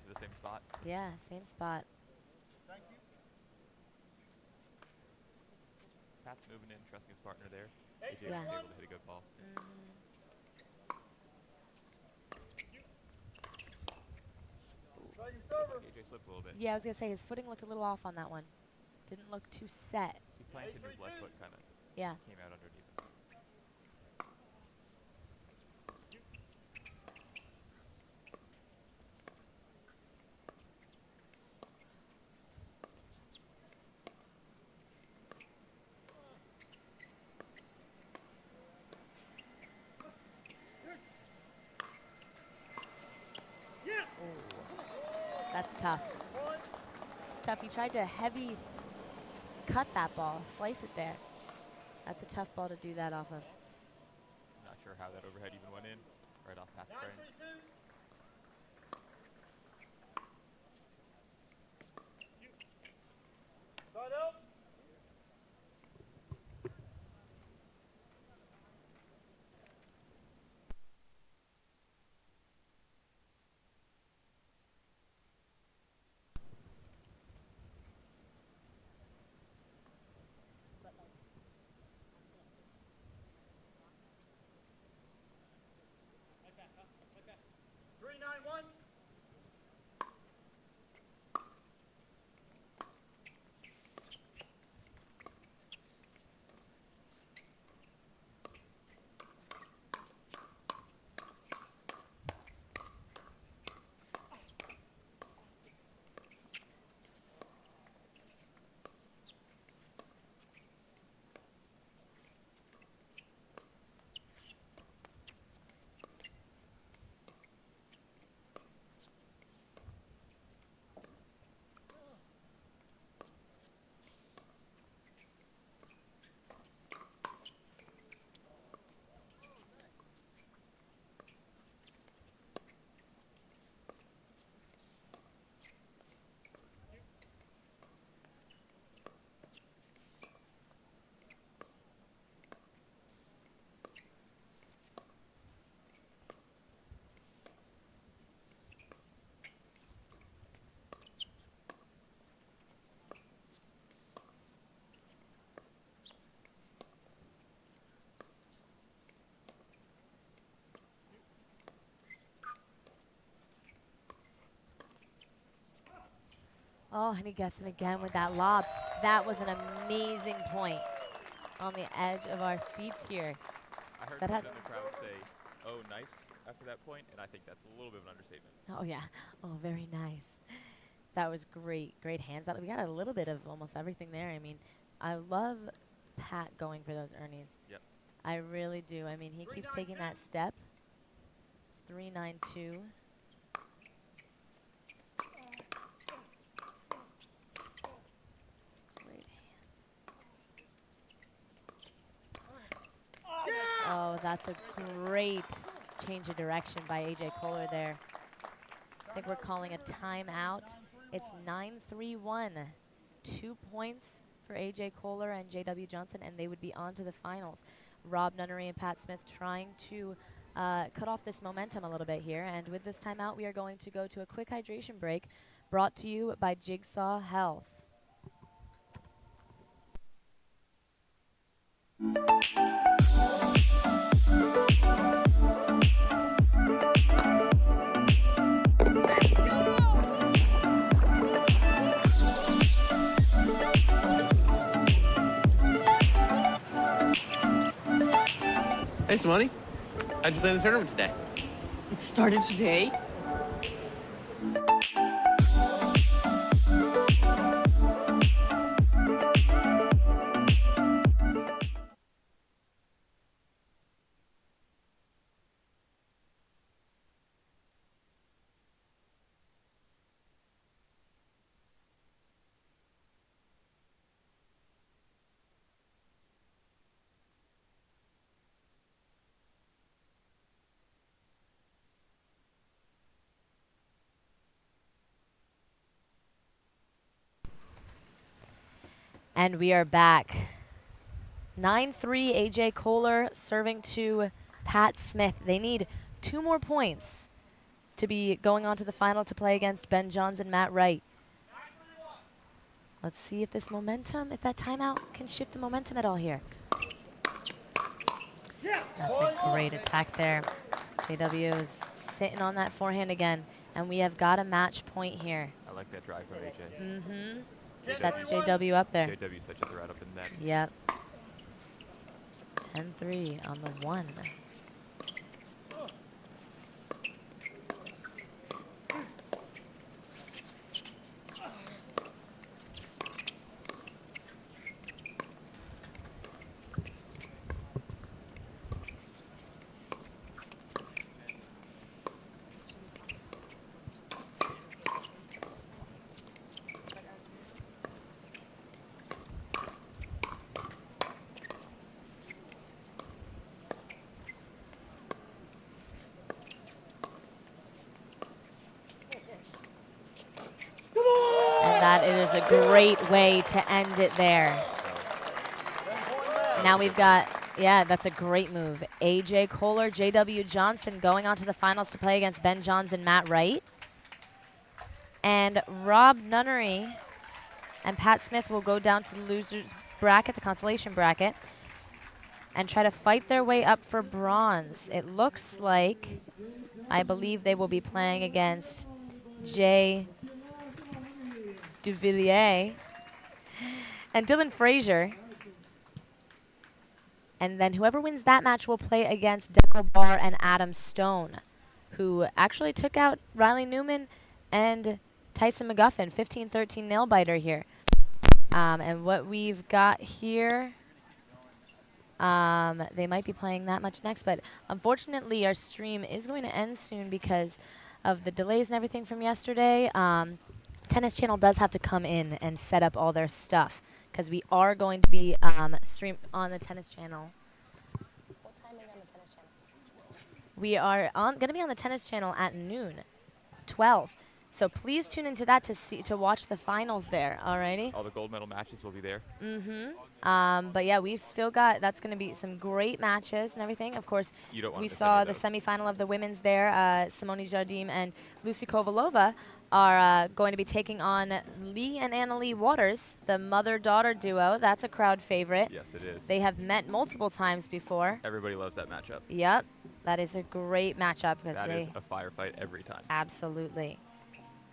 to the same spot. Yeah, same spot. Pat's moving in, trusting his partner there. AJ Yeah. was able to hit a good ball. AJ slipped a little bit. Yeah, I was going to say his footing looked a little off on that one. Didn't look too set. He planted his left foot kind of. Yeah. Came out underneath. That's tough. It's tough. He tried to heavy cut that ball, slice it there. That's a tough ball to do that off of. Not sure how that overhead even went in. Right off Pat's frame. Oh, and he gets him again with that lob. That was an amazing point on the edge of our seats here. I heard that someone in the crowd say, "Oh, nice," after that point, and I think that's a little bit of an understatement. Oh, yeah. Oh, very nice. That was great. Great hands. But we got a little bit of almost everything there. I mean, I love Pat going for those Ernies. Yep. I really do. I mean, he keeps taking that step. It's 3-9-2. Great hands. Oh, that's a great change of direction by AJ Kohler there. I think we're calling a timeout. It's 9-3-1. 2 points for AJ Kohler and JW Johnson, and they would be on to the finals. Rob Nunnery and Pat Smith trying to cut off this momentum a little bit here. And with this timeout, we are going to go to a quick hydration break brought to you by Jigsaw Health. Hey, Simone. How'd you play in the tournament today? It started today. And we are back. 9-3 AJ Kohler serving to Pat Smith. They need 2 more points to be going on to the final to play against Ben Johns and Matt Wright. Let's see if this momentum, if that timeout can shift the momentum at all here. That's a great attack there. JW is sitting on that forehand again, and we have got a match point here. I like that drive from AJ. Mm-hmm. Sets JW up there. JW's such a threat up in the net. Yep. 10-3 on the 1. That is a great way to end it there. Now we've got, yeah, that's a great move. AJ Kohler, JW Johnson going on to the finals to play against Ben Johns and Matt Wright. And Rob Nunnery and Pat Smith will go down to the losers bracket, the consolation bracket, and try to fight their way up for bronze. It looks like, I believe they will be playing against Jay Duvillier and Dylan Frazier. And then whoever wins that match will play against Deco Barr and Adam Stone, who actually took out Riley Newman and Tyson McGuffin, 15-13 nail biter here. And what we've got here, they might be playing that much next, but unfortunately our stream is going to end soon because of the delays and everything from yesterday. Tennis Channel does have to come in and set up all their stuff because we are going to be stream on the Tennis Channel. What time are we on the Tennis Channel? We are going to be on the Tennis Channel at noon, 12. So please tune into that to watch the finals there. Alrighty. All the gold medal matches will be there. Mm-hmm. But yeah, we've still got, that's going to be some great matches and everything. Of course, we saw the semifinal of the women's there. Simone Jardim and Lucy Kovalova are going to be taking on Lee and Annalie Waters, the mother-daughter duo. That's a crowd favorite. Yes, it is. They have met multiple times before. Everybody loves that matchup. Yep. That is a great matchup. That is a firefight every time. Absolutely.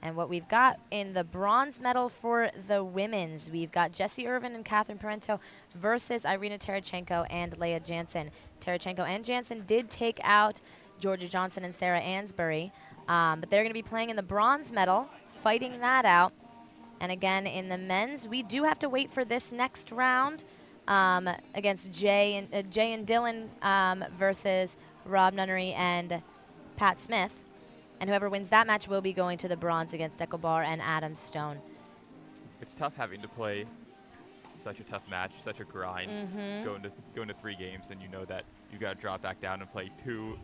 And what we've got in the bronze medal for the women's, we've got Jessie Irvin and Catherine Parento versus Irina Terachenko and Leah Jansen. Terachenko and Jansen did take out Georgia Johnson and Sarah Ansbury, but they're going to be playing in the bronze medal, fighting that out. And again, in the men's, we do have to wait for this next round against Jay and Dylan versus Rob Nunnery and Pat Smith. And whoever wins that match will be going to the bronze against Deco Barr and Adam Stone. It's tough having to play such a tough match, such a grind, going to 3 games, and you know that you got to drop back down and play 2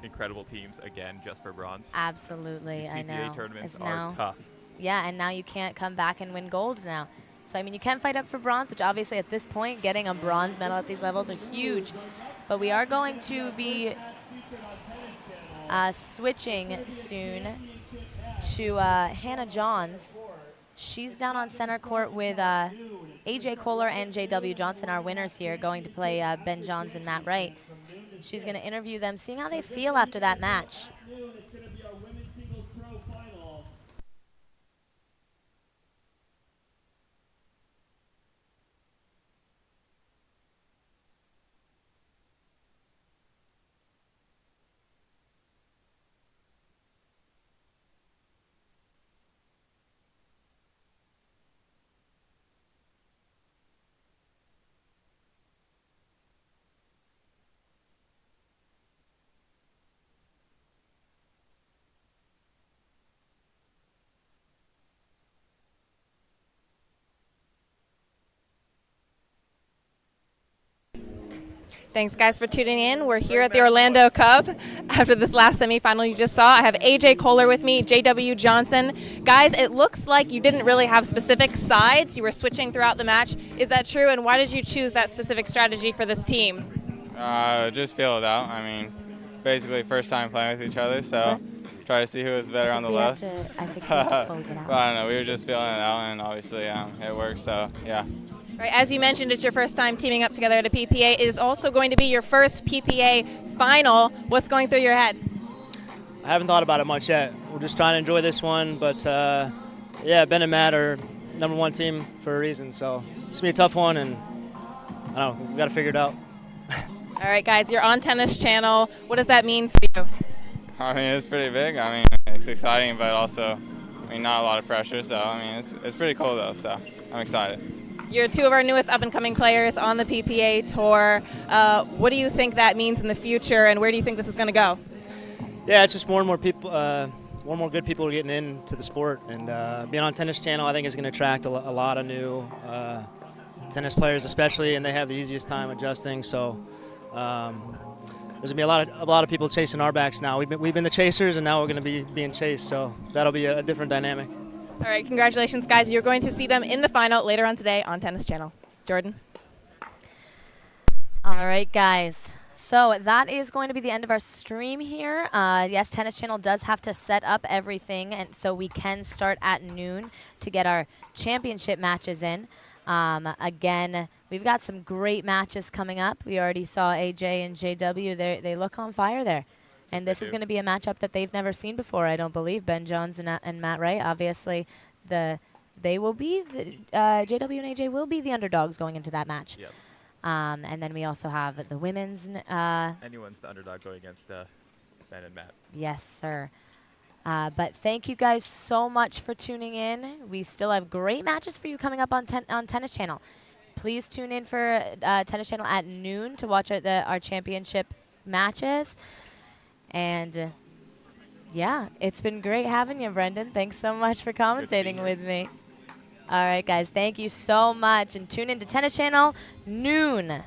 incredible teams again just for bronze. Absolutely, These I know. PPA tournaments are tough. Yeah, and now you can't come back and win gold now. So, I mean, you can fight up for bronze, which obviously at this point, getting a bronze medal at these levels are huge. But we are going to be switching soon to Hannah Johns. She's down on center court with AJ Kohler and JW Johnson, our winners here, going to play Ben Johns and Matt Wright. She's going to interview them, seeing how they feel after that match. Thanks, guys, for tuning in. We're here at the Orlando Cup after this last semifinal you just saw. I have AJ Kohler with me, JW Johnson. Guys, it looks like you didn't really have specific sides. You were switching throughout the match. Is that true? And why did you choose that specific strategy for this team? Just feel it out. I mean, basically first time playing with each other, so try to see who was better on the left. I think we have to close it out. But I don't know, we were just feeling it out, and obviously it worked, so yeah. Right, as you mentioned, it's your first time teaming up together at a PPA. It is also going to be your first PPA final. What's going through your head? I haven't thought about it much yet. We're just trying to enjoy this one, but yeah, Ben and Matt are #1 team for a reason, so it's going to be a tough one, and I don't know, we got to figure it out. All right, guys, you're on Tennis Channel. What does that mean for you? I mean, it's pretty big. I mean, it's exciting, but also, I mean, not a lot of pressure, so I mean, it's pretty cool though, so I'm excited. You're two of our newest up-and-coming players on the PPA Tour. What do you think that means in the future, and where do you think this is going to go? Yeah, it's just more and more people, more and more good people are getting into the sport, and being on Tennis Channel, I think is going to attract a lot of new tennis players, especially, and they have the easiest time adjusting. So there's going to be a lot of people chasing our backs now. We've been the chasers, and now we're going to be being chased. So that'll be a different dynamic. All right, congratulations, guys. You're going to see them in the final later on today on Tennis Channel. Jordan? All right, guys. So that is going to be the end of our stream here. Yes, Tennis Channel does have to set up everything, and so we can start at noon to get our championship matches in. Again, we've got some great matches coming up. We already saw AJ and JW. They look on fire there. And this is going to be a matchup that they've never seen before, I don't believe. Ben Jones and Matt Wright, obviously, they will be, JW and AJ will be the underdogs going into that match. Yep. And then we also have the women's. Anyone's the underdog going against Ben and Matt. Yes, sir. But thank you guys so much for tuning in. We still have great matches for you coming up on Tennis Channel. Please tune in for Tennis Channel at noon to watch our championship matches. And yeah, it's been great having you, Brendan. Thanks so much for commentating with me. All right, guys, thank you so much. And tune in to Tennis Channel noon.